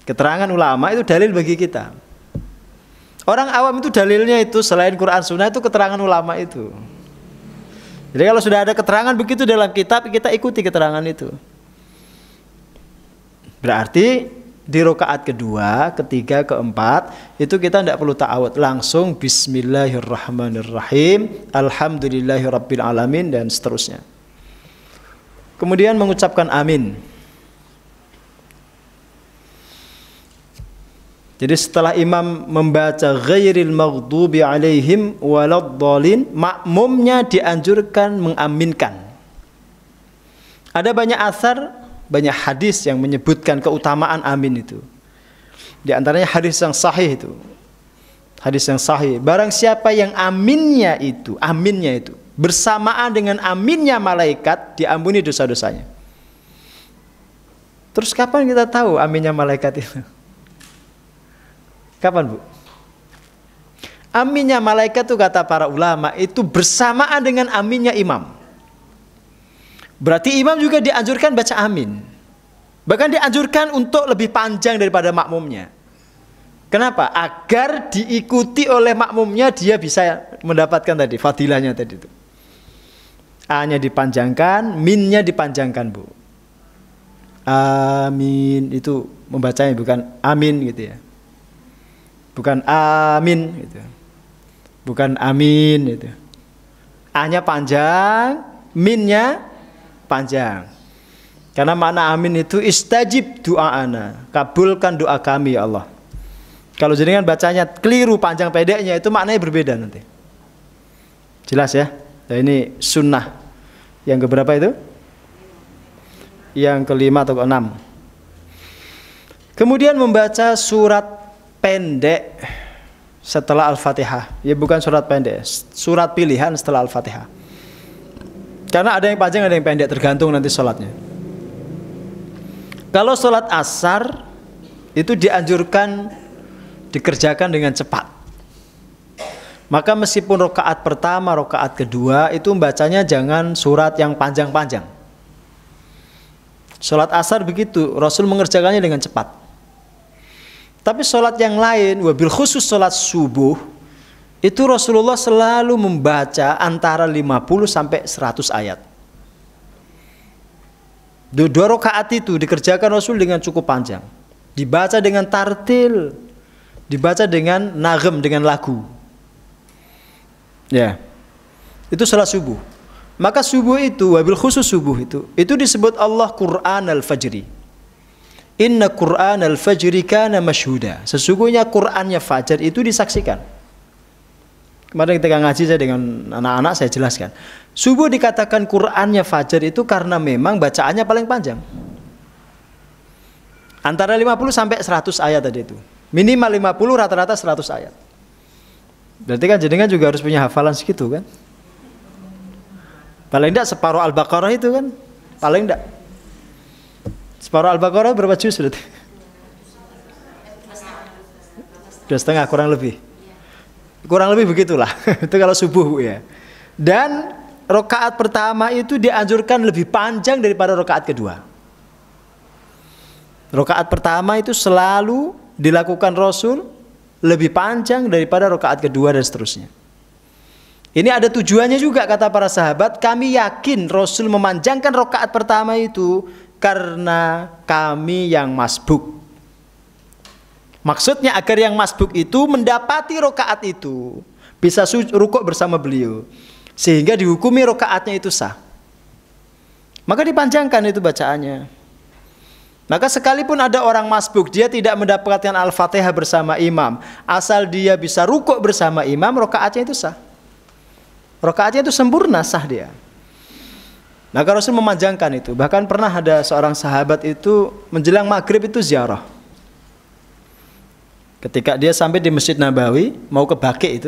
Keterangan ulama itu dalil bagi kita. Orang awam itu dalilnya itu selain Quran Sunnah itu keterangan ulama itu. Jadi kalau sudah ada keterangan begitu dalam kitab, kita ikuti keterangan itu. Berarti di rakaat kedua, ketiga, keempat itu kita tidak perlu ta'awud, langsung Bismillahirrahmanirrahim, Alhamdulillahirabbil alamin dan seterusnya. Kemudian mengucapkan amin. Jadi setelah imam membaca ghairil maghdubi alaihim waladdallin, makmumnya dianjurkan mengaminkan. Ada banyak asar, banyak hadis yang menyebutkan keutamaan amin itu. Di antaranya hadis yang sahih itu. Hadis yang sahih. Barang siapa yang aminnya itu bersamaan dengan aminnya malaikat, diampuni dosa-dosanya. Terus kapan kita tahu aminnya malaikat itu? Kapan, Bu? Aminnya malaikat itu kata para ulama itu bersamaan dengan aminnya imam. Berarti imam juga dianjurkan baca amin. Bahkan dianjurkan untuk lebih panjang daripada makmumnya. Kenapa? Agar diikuti oleh makmumnya, dia bisa mendapatkan tadi fadilahnya tadi itu. A-nya dipanjangkan, min-nya dipanjangkan, Bu. Amin itu membacanya bukan amin gitu ya. Bukan amin gitu. Bukan amin gitu. A-nya panjang, min-nya panjang. Karena makna amin itu istajib du'aana, kabulkan doa kami ya Allah. Kalau jenengan bacanya keliru panjang pendeknya itu maknanya berbeda nanti. Jelas ya? Nah, ini sunnah. Yang keberapa itu? Yang kelima atau keenam. Kemudian membaca surat pendek setelah Al-Fatihah. Ya bukan surat pendek, surat pilihan setelah Al-Fatihah. Karena ada yang panjang, ada yang pendek, tergantung nanti sholatnya. Kalau sholat asar itu dianjurkan dikerjakan dengan cepat. Maka meskipun rakaat pertama, rakaat kedua itu bacanya jangan surat yang panjang-panjang. Sholat asar begitu, Rasul mengerjakannya dengan cepat. Tapi sholat yang lain, wabil khusus sholat subuh, itu Rasulullah selalu membaca antara 50 sampai 100 ayat. Dua rakaat itu dikerjakan Rasul dengan cukup panjang. Dibaca dengan tartil, dibaca dengan nagem, dengan lagu. Ya, itu sholat subuh. Maka subuh itu, wabil khusus subuh itu disebut Allah Qur'an al-Fajri. Inna Qur'an al-Fajri kana masyhuda. Sesungguhnya Qur'annya Fajar itu disaksikan. Kemarin ketika ngaji saya dengan anak-anak saya jelaskan. Subuh dikatakan Qur'annya Fajar itu karena memang bacaannya paling panjang. Antara 50 sampai 100 ayat tadi itu. Minimal 50, rata-rata 100 ayat. Berarti kan jenengan juga harus punya hafalan segitu kan? Paling enggak separuh Al-Baqarah itu kan? Paling enggak. Separuh Al-Baqarah berapa juz berarti? 2,5 kurang lebih. Kurang lebih begitulah. Itu kalau subuh ya. Dan rakaat pertama itu dianjurkan lebih panjang daripada rakaat kedua. Rakaat pertama itu selalu dilakukan Rasul lebih panjang daripada rakaat kedua dan seterusnya. Ini ada tujuannya juga kata para sahabat. Kami yakin Rasul memanjangkan rakaat pertama itu karena kami yang masbuk. Maksudnya agar yang masbuk itu mendapati rakaat itu, bisa rukuk bersama beliau, sehingga dihukumi rakaatnya itu sah. Maka dipanjangkan itu bacaannya. Maka sekalipun ada orang masbuk, dia tidak mendapatkan Al-Fatihah bersama imam, asal dia bisa rukuk bersama imam, rakaatnya itu sah. Rakaatnya itu sempurna, sah dia. Maka Rasul memanjangkan itu. Bahkan pernah ada seorang sahabat itu menjelang maghrib itu ziarah. Ketika dia sampai di Masjid Nabawi, mau ke Baqi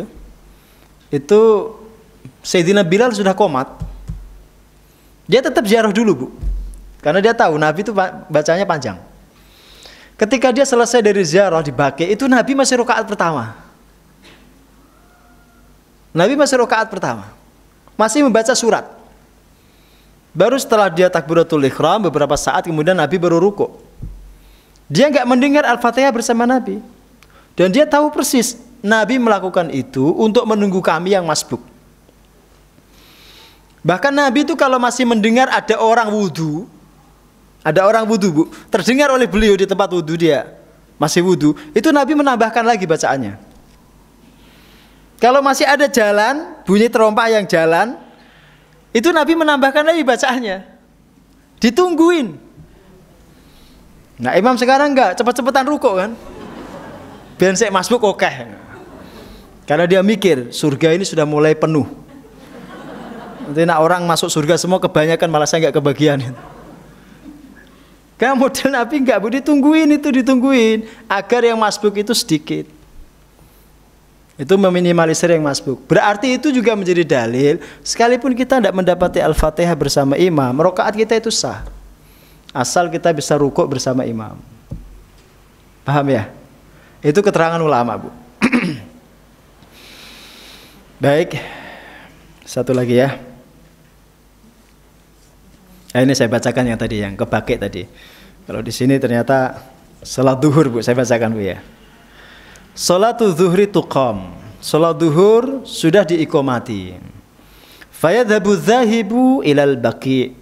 itu Sayyidina Bilal sudah qomat. Dia tetap ziarah dulu, Bu. Karena dia tahu Nabi itu bacanya panjang. Ketika dia selesai dari ziarah di Baqi, itu Nabi masih rakaat pertama. Nabi masih rakaat pertama. Masih membaca surat. Baru setelah dia takbiratul ihram beberapa saat kemudian Nabi baru rukuk. Dia nggak mendengar Al-Fatihah bersama Nabi. Dan dia tahu persis Nabi melakukan itu untuk menunggu kami yang masbuk. Bahkan Nabi itu kalau masih mendengar ada orang wudhu, Ada orang wudhu Bu, terdengar oleh beliau di tempat wudhu dia, masih wudhu, itu Nabi menambahkan lagi bacaannya. Kalau masih ada jalan, bunyi terompah yang jalan, itu Nabi menambahkan lagi bacaannya. Ditungguin. Nah imam sekarang enggak, cepet-cepetan rukuk kan. Biar saya masuk oke. Karena dia mikir, surga ini sudah mulai penuh. Nanti nak orang masuk surga semua kebanyakan, malah saya enggak kebagian. Karena model Nabi enggak, Bu, ditungguin agar yang masbuk itu sedikit. Itu meminimalisir yang masbuk. Berarti itu juga menjadi dalil, sekalipun kita tidak mendapati Al-Fatihah bersama imam, rakaat kita itu sah. Asal kita bisa rukuk bersama imam. Paham ya? Itu keterangan ulama, Bu. Baik. Satu lagi ya. Nah, ini saya bacakan yang tadi, yang kebake tadi. Kalau di sini ternyata salat duhur, Bu, saya bacakan, Bu, ya. Salatu zuhri tuqam. Salat duhur sudah diikomati. Fayadhabu dzahibu ilal baqi.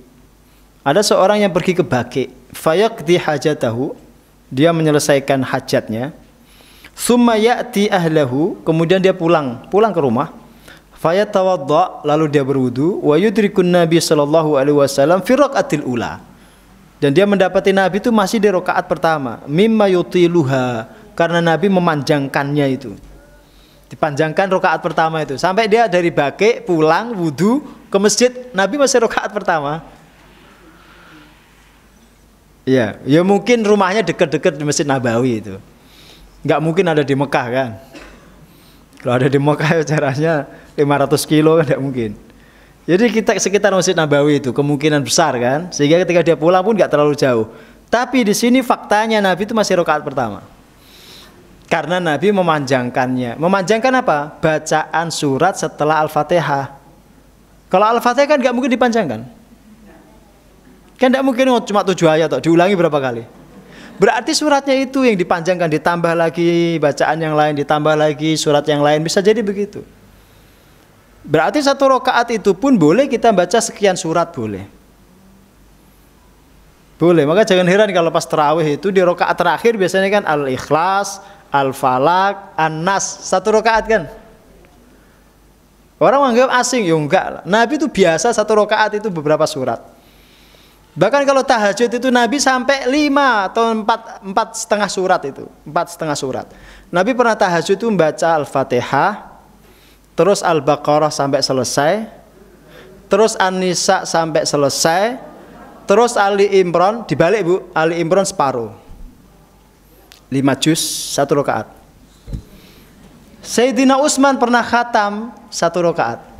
Ada seorang yang pergi ke Baqi. Fayaqdi hajatahu. Dia menyelesaikan hajatnya. Tsumma ya'ti ahlahu. Kemudian dia pulang ke rumah. Fayatawadda, lalu dia berwudu. Wa yudrikun Nabi sallallahu alaihi wasallam fi raqatil ula. Dan dia mendapati Nabi itu masih di rakaat pertama. Mimma yutiluha. Karena Nabi memanjangkannya itu. Dipanjangkan rakaat pertama itu. Sampai dia dari Baqi pulang wudu ke masjid, Nabi masih rakaat pertama. Ya mungkin rumahnya dekat-dekat di Masjid Nabawi itu. Nggak mungkin ada di Mekah kan. Kalau ada di Mekah jaraknya 500 kilo kan nggak mungkin. Jadi kita sekitar Masjid Nabawi itu kemungkinan besar kan. Sehingga ketika dia pulang pun nggak terlalu jauh. Tapi di sini faktanya Nabi itu masih rakaat pertama. Karena Nabi memanjangkannya. Memanjangkan apa? Bacaan surat setelah Al-Fatihah. Kalau Al-Fatihah kan nggak mungkin dipanjangkan. Kan nggak mungkin cuma 7 ayat, diulangi berapa kali. Berarti suratnya itu yang dipanjangkan, ditambah lagi bacaan yang lain, ditambah lagi surat yang lain, bisa jadi begitu. Berarti satu rakaat itu pun boleh kita baca sekian surat, boleh. Boleh, maka jangan heran kalau pas tarawih itu di rakaat terakhir biasanya kan Al-Ikhlas, Al-Falaq, An-Nas, satu rakaat kan. Orang menganggap asing, ya enggak. Nabi itu biasa satu rakaat itu beberapa surat. Bahkan kalau tahajud itu Nabi sampai 5 atau 4,5 surat itu. 4,5 surat. Nabi pernah tahajud itu membaca Al-Fatihah, terus Al-Baqarah sampai selesai, terus An-Nisa sampai selesai, terus Ali Imran, dibalik Bu, Ali Imran separuh. 5 juz, 1 rakaat. Sayyidina Utsman pernah khatam 1 rakaat.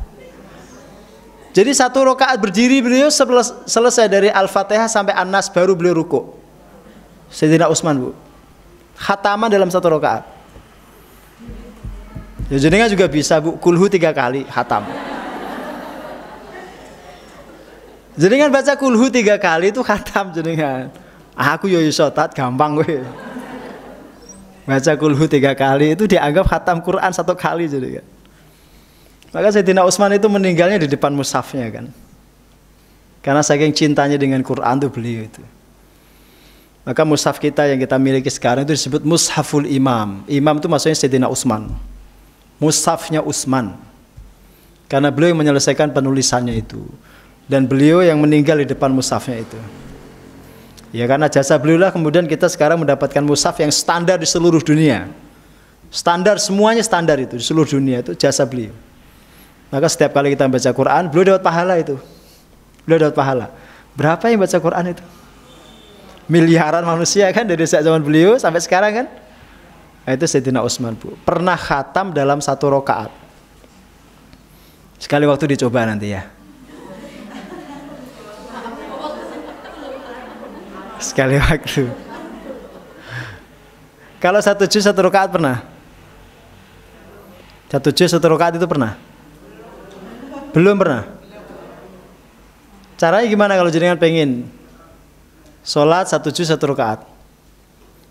Jadi 1 rakaat berdiri beliau selesai dari Al-Fatihah sampai An-Nas baru beliau rukuk. Sayyidina Utsman, Bu. Khataman dalam 1 rakaat. Ya jenengan juga bisa, Bu, kulhu 3 kali khatam. Jenengan baca kulhu 3 kali itu khatam jenengan. Aku yo iso tat gampang kowe. Baca kulhu 3 kali itu dianggap khatam Quran 1 kali jenengan. Maka Sayyidina Utsman itu meninggalnya di depan mushafnya kan. Karena saking cintanya dengan Quran itu beliau itu. Maka mushaf kita yang kita miliki sekarang itu disebut Mushaful Imam. Imam itu maksudnya Sayyidina Utsman. Mushafnya Utsman. Karena beliau yang menyelesaikan penulisannya itu. Dan beliau yang meninggal di depan mushafnya itu. Ya karena jasa beliau lah kemudian kita sekarang mendapatkan mushaf yang standar di seluruh dunia. Standar, semuanya standar itu di seluruh dunia, itu jasa beliau. Maka setiap kali kita baca Quran, beliau dapat pahala itu. Beliau dapat pahala. Berapa yang baca Quran itu? Miliaran manusia kan dari zaman beliau sampai sekarang kan? Nah, itu Sayyidina Utsman, Bu. Pernah khatam dalam 1 rakaat. Sekali waktu dicoba nanti ya. Sekali waktu. Kalau 1 juz 1 rakaat pernah? 1 juz 1 rakaat itu pernah? Belum pernah? Caranya gimana kalau jenengan pengen sholat 1 juz 1 rakaat?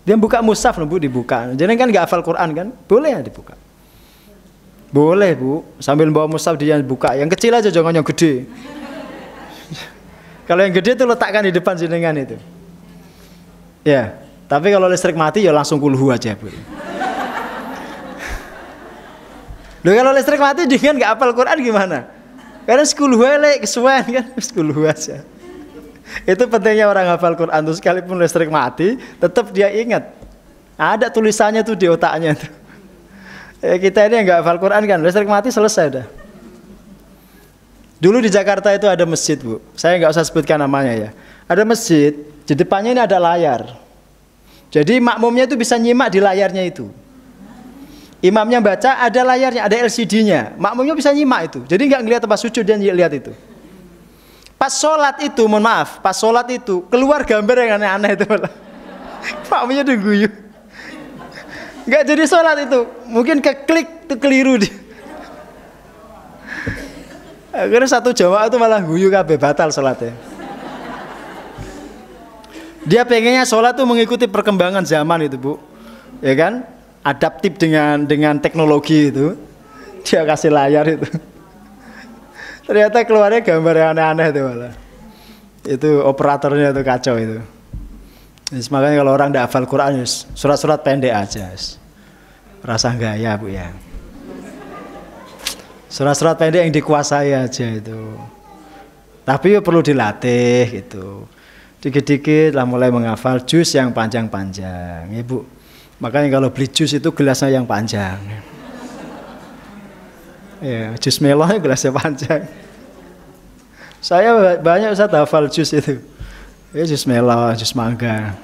Dia buka mushaf, Bu, dibuka. Jenengan kan nggak hafal Quran kan? Boleh ya dibuka. Boleh, Bu. Sambil bawa mushaf dia buka. Yang kecil aja, jangan yang gede. Kalau yang gede itu letakkan di depan jenengan itu. Ya, tapi kalau listrik mati ya langsung kulhu aja, Bu. Loh kalau listrik mati dengan nggak hafal Quran gimana? Karena kulhu aja kesuwen kan, kulhu aja. Itu pentingnya orang hafal Quran tuh, sekalipun listrik mati, tetap dia ingat. Ada tulisannya tuh di otaknya tuh. Kita ini yang nggak hafal Quran kan, listrik mati selesai dah. Dulu di Jakarta itu ada masjid, Bu. Saya nggak usah sebutkan namanya ya. Ada masjid, di depannya ini ada layar. Jadi makmumnya itu bisa nyimak di layarnya itu. Imamnya baca, ada layarnya, ada LCD-nya. Makmumnya bisa nyimak itu. Jadi nggak ngelihat tempat sujud, dan lihat itu. Pas sholat itu, mohon maaf, pas sholat itu keluar gambar yang aneh-aneh itu. Makmumnya udah guyu. Nggak jadi sholat itu, mungkin keklik itu keliru dia. Akhirnya satu jamaah itu malah guyu kabeh, batal sholatnya. Dia pengennya sholat tuh mengikuti perkembangan zaman itu, Bu, ya kan? Adaptif dengan teknologi itu. Dia kasih layar itu. Ternyata keluarnya gambar yang aneh-aneh itu malah. Itu operatornya itu kacau itu. Jadi, makanya kalau orang tidak hafal Quran, surat-surat pendek aja. Rasa gaya, Bu ya. Surat-surat pendek yang dikuasai aja itu. Tapi ya perlu dilatih gitu. Dikit-dikit lah mulai menghafal juz yang panjang-panjang, ya Bu. Makanya kalau beli jus itu gelasnya yang panjang. Ya, jus melon gelasnya panjang. Saya banyak Ustaz hafal jus itu. Ya, jus melon, jus mangga.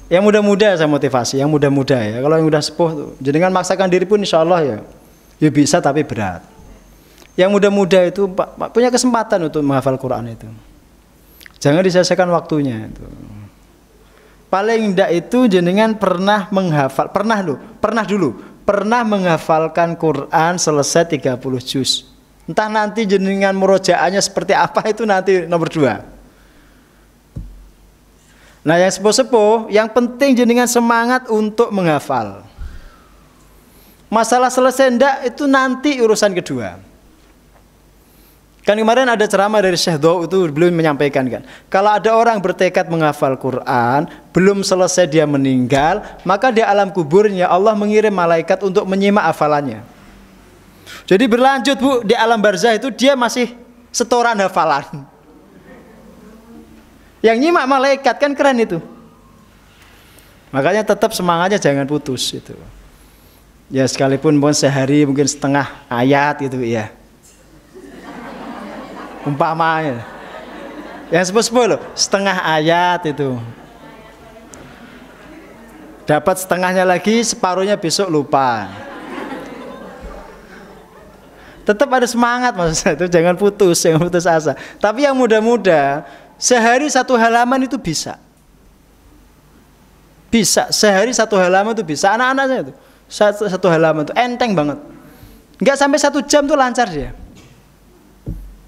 Yang muda-muda saya motivasi, yang muda-muda ya. Kalau yang udah sepuh tuh, jenengan maksakan diri pun insya Allah ya. Ya bisa tapi berat. Yang muda-muda itu punya kesempatan untuk menghafal Quran itu. Jangan disia-siakan waktunya itu. Paling enggak itu jenengan pernah menghafal, pernah menghafalkan Quran selesai 30 juz. Entah nanti jenengan murojaahnya seperti apa itu nanti nomor 2. Nah yang sepuh-sepuh, yang penting jenengan semangat untuk menghafal. Masalah selesai enggak itu nanti urusan kedua. Kan kemarin ada ceramah dari Syekh Daw itu belum menyampaikan kan. Kalau ada orang bertekad menghafal Quran, belum selesai dia meninggal, maka di alam kuburnya Allah mengirim malaikat untuk menyimak hafalannya. Jadi berlanjut Bu, di alam barzah itu dia masih setoran hafalan. Yang nyimak malaikat kan keren itu. Makanya tetap semangatnya jangan putus itu. Ya sekalipun mungkin sehari mungkin setengah ayat gitu ya. Umpamanya yang sepuh-sepuh loh, setengah ayat itu dapat setengahnya lagi, separuhnya besok lupa. Tetap ada semangat maksudnya itu, jangan putus asa. Tapi yang muda-muda sehari 1 halaman itu bisa sehari 1 halaman itu bisa. Anak-anaknya itu 1 halaman itu enteng banget, nggak sampai 1 jam tuh lancar dia.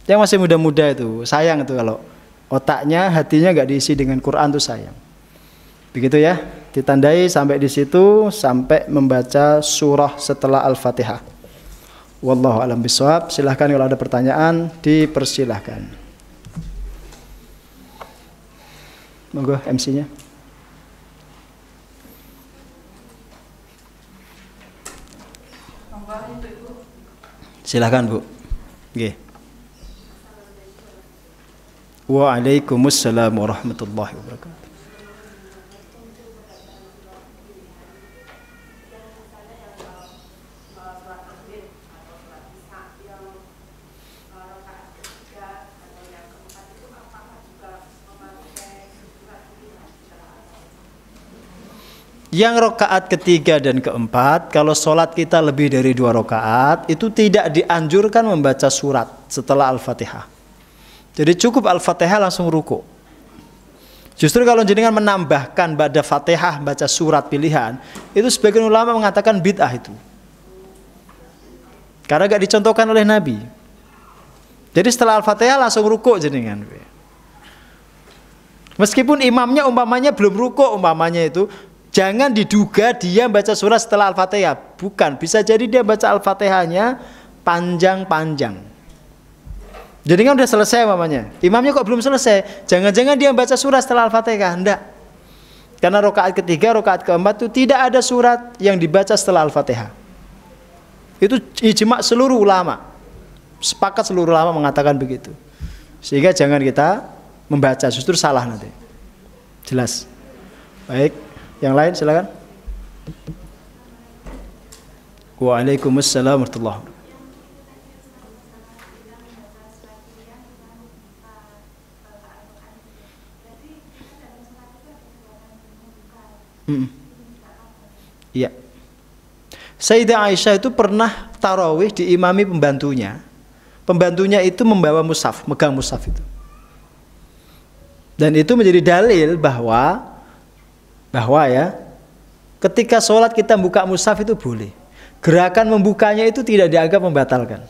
Yang masih muda-muda itu sayang itu kalau otaknya, hatinya nggak diisi dengan Quran tuh sayang. Begitu ya, ditandai sampai di situ, sampai membaca surah setelah Al-Fatihah. Wallahu a'lam bishawab. Silahkan kalau ada pertanyaan dipersilahkan. Monggo MC-nya. Silahkan Bu. Oke. Waalaikumsalam warahmatullahi wabarakatuh. Yang rakaat ketiga dan keempat, kalau sholat kita lebih dari 2 rakaat, itu tidak dianjurkan membaca surat setelah Al-Fatihah. Jadi cukup Al-Fatihah langsung ruku. Justru kalau jenengan menambahkan pada Fatihah baca surat pilihan, itu sebagian ulama mengatakan bid'ah itu. Karena gak dicontohkan oleh Nabi. Jadi setelah Al-Fatihah langsung ruku jenengan. Meskipun imamnya umpamanya belum ruku umpamanya itu, jangan diduga dia baca surat setelah Al-Fatihah. Bukan, bisa jadi dia baca Al-Fatihahnya panjang-panjang. Jadi kan udah selesai mamanya. Imamnya kok belum selesai. Jangan-jangan dia baca surah setelah Al-Fatihah. Enggak. Karena rakaat ketiga, rakaat keempat itu tidak ada surat yang dibaca setelah Al-Fatihah. Itu ijma' seluruh ulama. Sepakat seluruh ulama mengatakan begitu. Sehingga jangan kita membaca, justru salah nanti. Jelas. Baik, yang lain silakan. Waalaikumsalam warahmatullahi wabarakatuh. Iya. Sayyidah Aisyah itu pernah tarawih diimami pembantunya. Pembantunya itu membawa mushaf, megang mushaf itu. Dan itu menjadi dalil bahwa ya, ketika sholat kita buka mushaf itu boleh. Gerakan membukanya itu tidak dianggap membatalkan.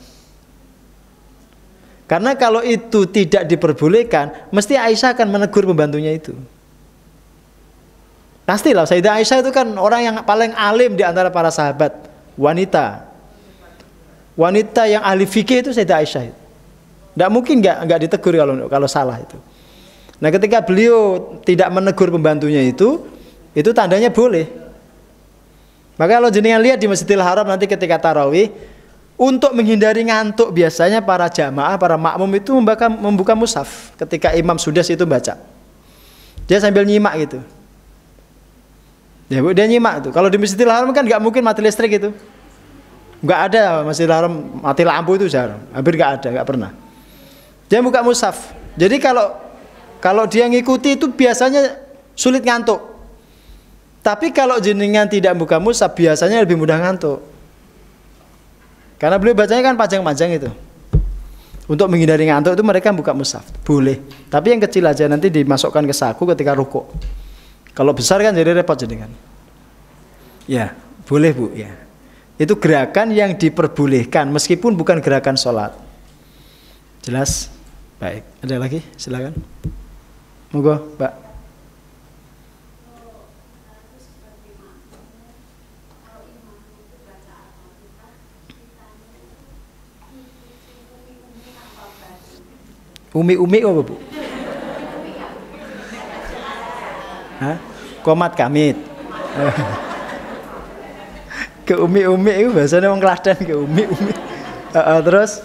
Karena kalau itu tidak diperbolehkan, mesti Aisyah akan menegur pembantunya itu. Pastilah, Sayyidah Aisyah itu kan orang yang paling alim di antara para sahabat, wanita. Wanita yang ahli fikih itu Sayyidah Aisyah. Tidak mungkin nggak ditegur kalau salah itu. Nah, ketika beliau tidak menegur pembantunya itu tandanya boleh. Maka kalau jenengan lihat di Masjidil Haram nanti ketika tarawih, untuk menghindari ngantuk biasanya para jamaah, para makmum itu membuka mushaf ketika imam sudah itu baca. Dia sambil nyimak gitu. Ya Bu, dia nyimak tuh. Kalau di Masjidil Haram kan nggak mungkin mati listrik itu. Nggak ada Masjidil Haram mati lampu itu jarang. Hampir nggak ada, nggak pernah. Dia buka mushaf. Jadi kalau dia ngikuti itu biasanya sulit ngantuk. Tapi kalau jenengan tidak buka mushaf biasanya lebih mudah ngantuk. Karena beliau bacanya kan panjang-panjang itu. Untuk menghindari ngantuk itu mereka buka mushaf. Boleh. Tapi yang kecil aja nanti dimasukkan ke saku ketika rukuk. Kalau besar kan jadi repot jenengan. Ya, boleh Bu ya. Itu gerakan yang diperbolehkan meskipun bukan gerakan sholat. Jelas? Baik. Ada lagi? Silakan. Monggo, Mbak. Umi apa Bu? Hah? Komat kamit. Ke umi itu bahasanya orang Klaten ke umi. Terus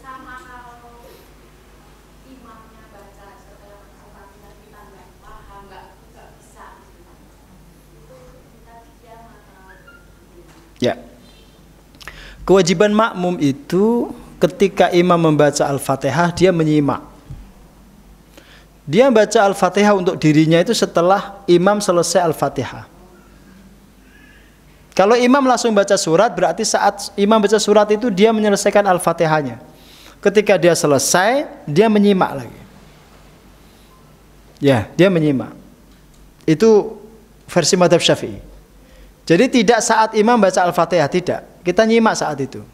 sama kalau imamnya baca setelah Al-Fatihah kita nggak paham, nggak bisa. Itu kita diam atau ya. Kewajiban makmum itu ketika imam membaca Al-Fatihah dia menyimak. Dia baca Al-Fatihah untuk dirinya itu setelah imam selesai Al-Fatihah. Kalau imam langsung baca surat, berarti saat imam baca surat itu dia menyelesaikan Al-Fatihahnya. Ketika dia selesai, dia menyimak lagi. Ya, dia menyimak. Itu versi mazhab Syafi'i. Jadi tidak saat imam baca Al-Fatihah, tidak. Kita nyimak saat itu.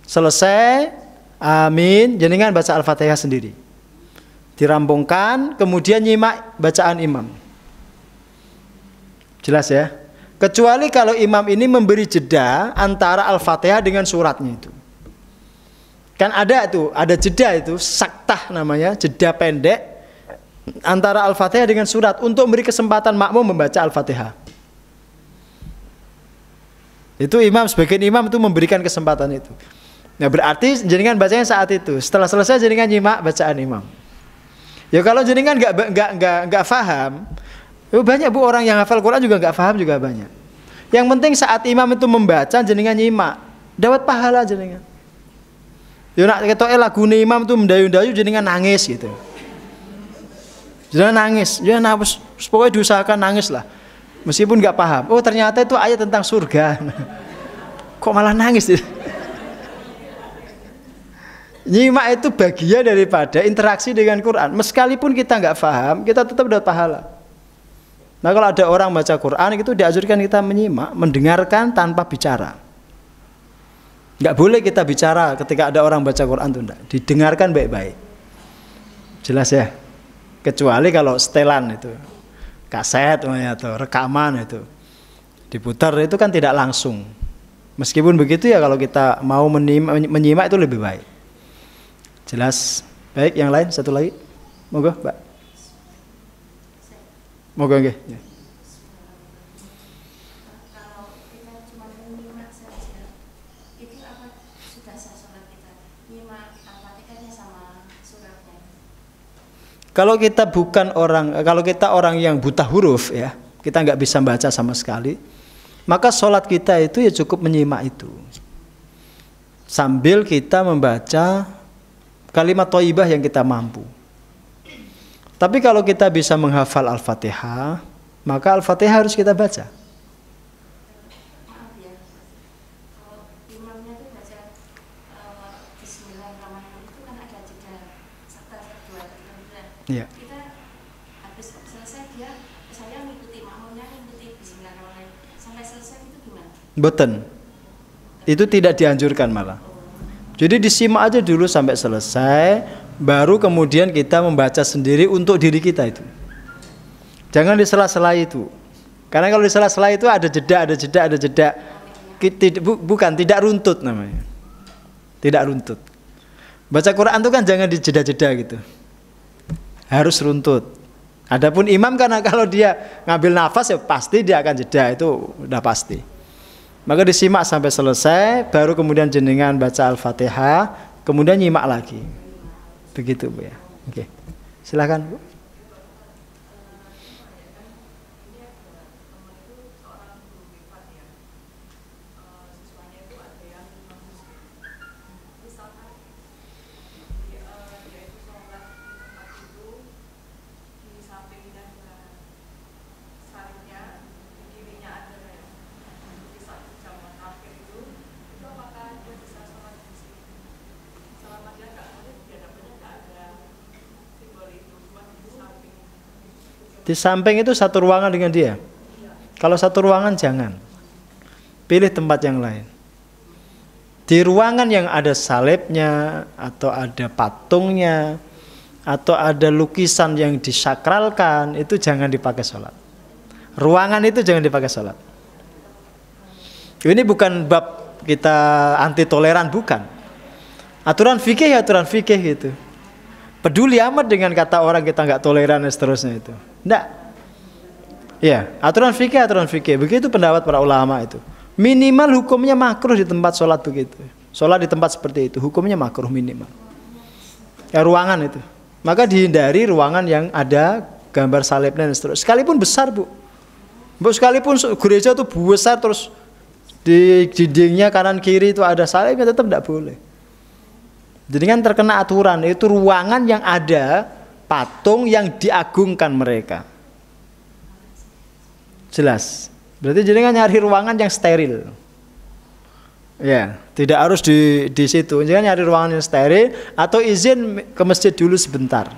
Selesai, amin, jenengan baca Al-Fatihah sendiri. Dirampungkan, kemudian nyimak bacaan imam. Jelas ya? Kecuali kalau imam ini memberi jeda antara Al-Fatihah dengan suratnya itu. Kan ada tuh, ada jeda itu, saktah namanya, jeda pendek antara Al-Fatihah dengan surat untuk memberi kesempatan makmum membaca Al-Fatihah. Itu imam, sebagian imam itu memberikan kesempatan itu. Nah berarti jenengan bacanya saat itu. Setelah selesai jenengan nyimak bacaan imam. Ya kalau jenengan nggak paham, ya banyak Bu orang yang hafal Quran juga nggak paham juga banyak. Yang penting saat imam itu membaca jenengan nyimak, dapat pahala jenengan. Ya nak ketoke lagune imam itu mendayu-dayu jenengan nangis gitu. Jenengan nangis, ya nah pokoknya diusahakan nangis lah. Meskipun nggak paham. Oh ternyata itu ayat tentang surga. Kok malah nangis? Nyimak itu bagian daripada interaksi dengan Quran. Meskipun kita nggak paham, kita tetap dapat pahala. Nah kalau ada orang baca Quran itu dianjurkan kita menyimak, mendengarkan tanpa bicara. Nggak boleh kita bicara ketika ada orang baca Quran itu enggak. Didengarkan baik-baik. Jelas ya? Kecuali kalau setelan itu, kaset atau rekaman itu diputar itu kan tidak langsung. Meskipun begitu ya kalau kita mau menyimak itu lebih baik. Jelas. Baik, yang lain satu lagi. Monggo, Mbak. Moga nggih. Ya. Kalau kita cuma menyimak saja, itu apa sudah sah sholat kita? Nyimak Al-Fatihahnya sama suratnya. Kalau kita orang yang buta huruf ya, kita nggak bisa baca sama sekali, maka sholat kita itu ya cukup menyimak itu. Sambil kita membaca kalimat thayyibah yang kita mampu. Tapi kalau kita bisa menghafal Al-Fatihah, maka Al-Fatihah harus kita baca. Maaf ya, kalau imamnya itu baca Bismillahirrahmanirrahim itu kan ada jeda 1, 2, 3. Iya. Kita habis selesai saya mengikuti makmumnya mengikuti Bismillahirrahmanirrahim sampai selesai itu gimana? Boten. Itu tidak dianjurkan malah. Jadi disimak aja dulu sampai selesai, baru kemudian kita membaca sendiri untuk diri kita itu. Jangan di sela-sela itu. Karena kalau di sela-sela itu ada jeda. Bukan, tidak runtut namanya. Tidak runtut. Baca Quran itu kan jangan di jeda-jeda gitu. Harus runtut. Adapun imam karena kalau dia ngambil nafas ya pasti dia akan jeda, itu udah pasti. Maka disimak sampai selesai, baru kemudian jenengan baca Al-Fatihah, kemudian nyimak lagi. Begitu Bu ya. Oke. Silakan Bu. Di samping itu satu ruangan dengan dia. Kalau satu ruangan jangan. Pilih tempat yang lain. Di ruangan yang ada salibnya, atau ada patungnya, atau ada lukisan yang disakralkan, itu jangan dipakai sholat. Ruangan itu jangan dipakai sholat. Ini bukan bab kita anti toleran, bukan. Aturan fikih ya aturan fikih gitu. Peduli amat dengan kata orang kita nggak toleran dan seterusnya itu. Enggak. Ya, aturan fikih. Begitu pendapat para ulama itu. Minimal hukumnya makruh di tempat sholat begitu. Sholat di tempat seperti itu, hukumnya makruh minimal. Ya ruangan itu. Maka dihindari ruangan yang ada gambar salibnya dan seterusnya. Sekalipun besar Bu. Sekalipun gereja itu besar terus di dindingnya kanan kiri itu ada salibnya, tetap tidak boleh. Jadi kan terkena aturan, itu ruangan yang ada patung yang diagungkan mereka. Jelas. Berarti jadi kan nyari ruangan yang steril. Ya, tidak harus di situ. Jadi nyari ruangan yang steril atau izin ke masjid dulu sebentar.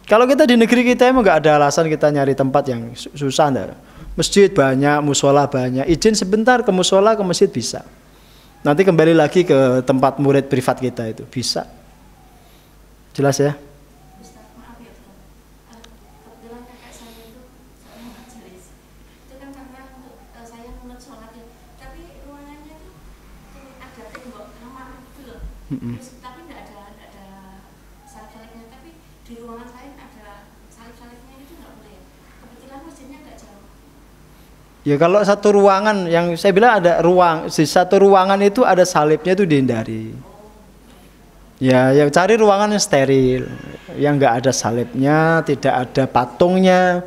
Kalau kita di negeri kita emang nggak ada alasan kita nyari tempat yang susah enggak. Masjid banyak, musola banyak. Izin sebentar ke musola, ke masjid bisa. Nanti kembali lagi ke tempat murid privat kita itu bisa. Jelas ya? Ustaz, maaf ya Ustaz. Kebetulan kakak saya itu seorang majelis. Itu kan karena untuk saya menurut sholat ya. Tapi ruangannya itu ada tembok kamar gitu loh. Terus, tapi tidak ada salib-salibnya. Tapi di ruangan lain ada salib-salibnya itu nggak boleh. Kebetulan masjidnya nggak jauh. Ya kalau satu ruangan yang saya bilang ada di satu ruangan itu ada salibnya itu dihindari. Ya, yang cari ruangan yang steril, yang nggak ada salibnya, tidak ada patungnya,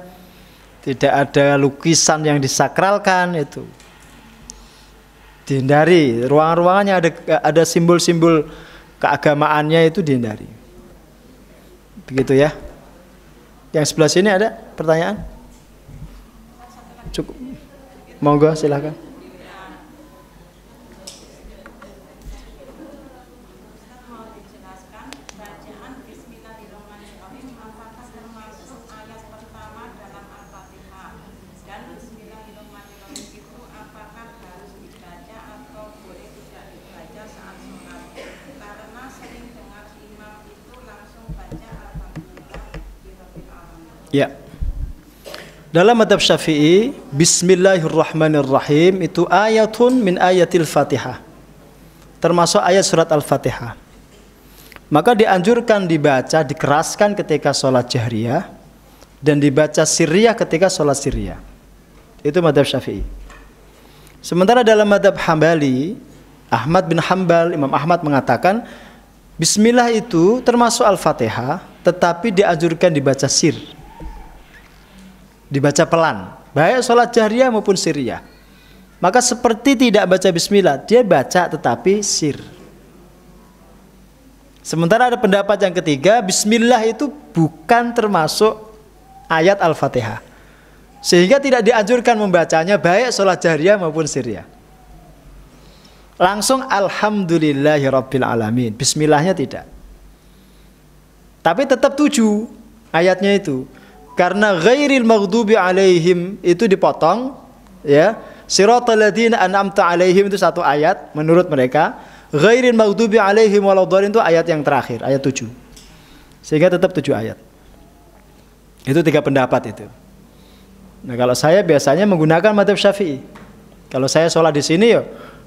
tidak ada lukisan yang disakralkan itu. Dihindari. Ruangan-ruangannya ada simbol-simbol keagamaannya itu dihindari. Begitu ya. Yang sebelah sini ada pertanyaan? Cukup. Monggo silakan. Ya. Dalam madhab Syafi'i, Bismillahirrahmanirrahim itu ayatun min ayatil Fatihah. Termasuk ayat surat Al-Fatihah. Maka dianjurkan dibaca, dikeraskan ketika sholat jahriyah dan dibaca sirriyah ketika sholat sirriyah. Itu madhab Syafi'i. Sementara dalam madhab Hambali, Ahmad bin Hambal, Imam Ahmad mengatakan bismillah itu termasuk Al-Fatihah, tetapi dianjurkan dibaca sir, dibaca pelan, baik sholat jahriyah maupun sirriyah. Maka seperti tidak baca bismillah, dia baca tetapi sir. Sementara ada pendapat yang ketiga, bismillah itu bukan termasuk ayat Al-Fatihah, sehingga tidak dianjurkan membacanya baik sholat jahriyah maupun sirriyah. Langsung alhamdulillahirabbil alamin, bismillahnya tidak. Tapi tetap 7 ayatnya itu. Karena ghairil maghdubi alaihim itu dipotong, ya. Siratal ladzina an'amta alaihim itu 1 ayat menurut mereka. Ghairil maghdubi alaihim waladhdallin itu ayat yang terakhir, ayat 7. Sehingga tetap 7 ayat. Itu 3 pendapat itu. Nah, kalau saya biasanya menggunakan madhab Syafi'i. Kalau saya sholat di sini ya,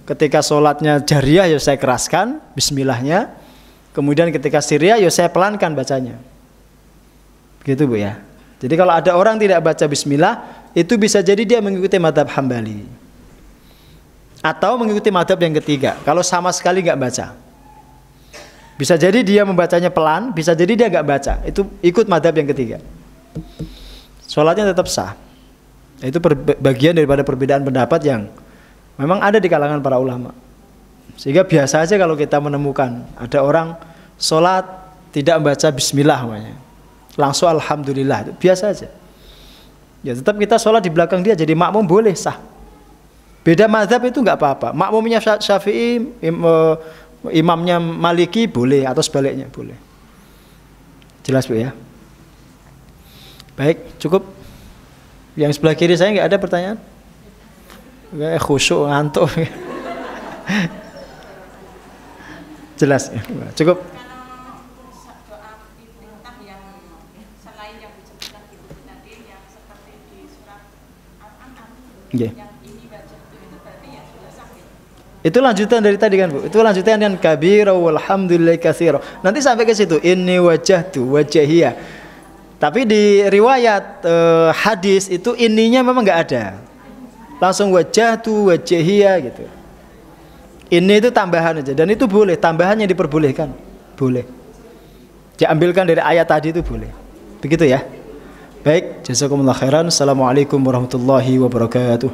ketika sholatnya jahriyah ya saya keraskan bismillahnya. Kemudian ketika sirriyah ya saya pelankan bacanya. Begitu Bu ya. Jadi kalau ada orang tidak baca bismillah, itu bisa jadi dia mengikuti madhab Hambali. Atau mengikuti madhab yang ketiga, kalau sama sekali nggak baca. Bisa jadi dia membacanya pelan, bisa jadi dia nggak baca. Itu ikut madhab yang ketiga. Sholatnya tetap sah. Itu bagian daripada perbedaan pendapat yang memang ada di kalangan para ulama. Sehingga biasa aja kalau kita menemukan ada orang sholat tidak membaca bismillah namanya, langsung alhamdulillah, itu biasa aja. Ya tetap kita sholat di belakang dia jadi makmum boleh, sah. Beda mazhab itu nggak apa-apa. Makmumnya Syafi'i, imamnya Maliki boleh, atau sebaliknya boleh. Jelas Bu ya. Baik, cukup. Yang sebelah kiri saya nggak ada pertanyaan. Khusyuk, ngantuk. Jelas ya, cukup. Yeah. Itu lanjutan dari tadi kan Bu. Itu lanjutan yang kabira walhamdulillahi katsira. Nanti sampai ke situ inni wajjahtu wajhiya. Tapi di riwayat hadis itu ininya memang nggak ada. Langsung wajjahtu wajhiya gitu. Ini itu tambahan aja, dan itu boleh, tambahannya diperbolehkan. Boleh. Diambilkan dari ayat tadi itu boleh. Begitu ya. Baik, jazakumullah khairan. Assalamualaikum warahmatullahi wabarakatuh.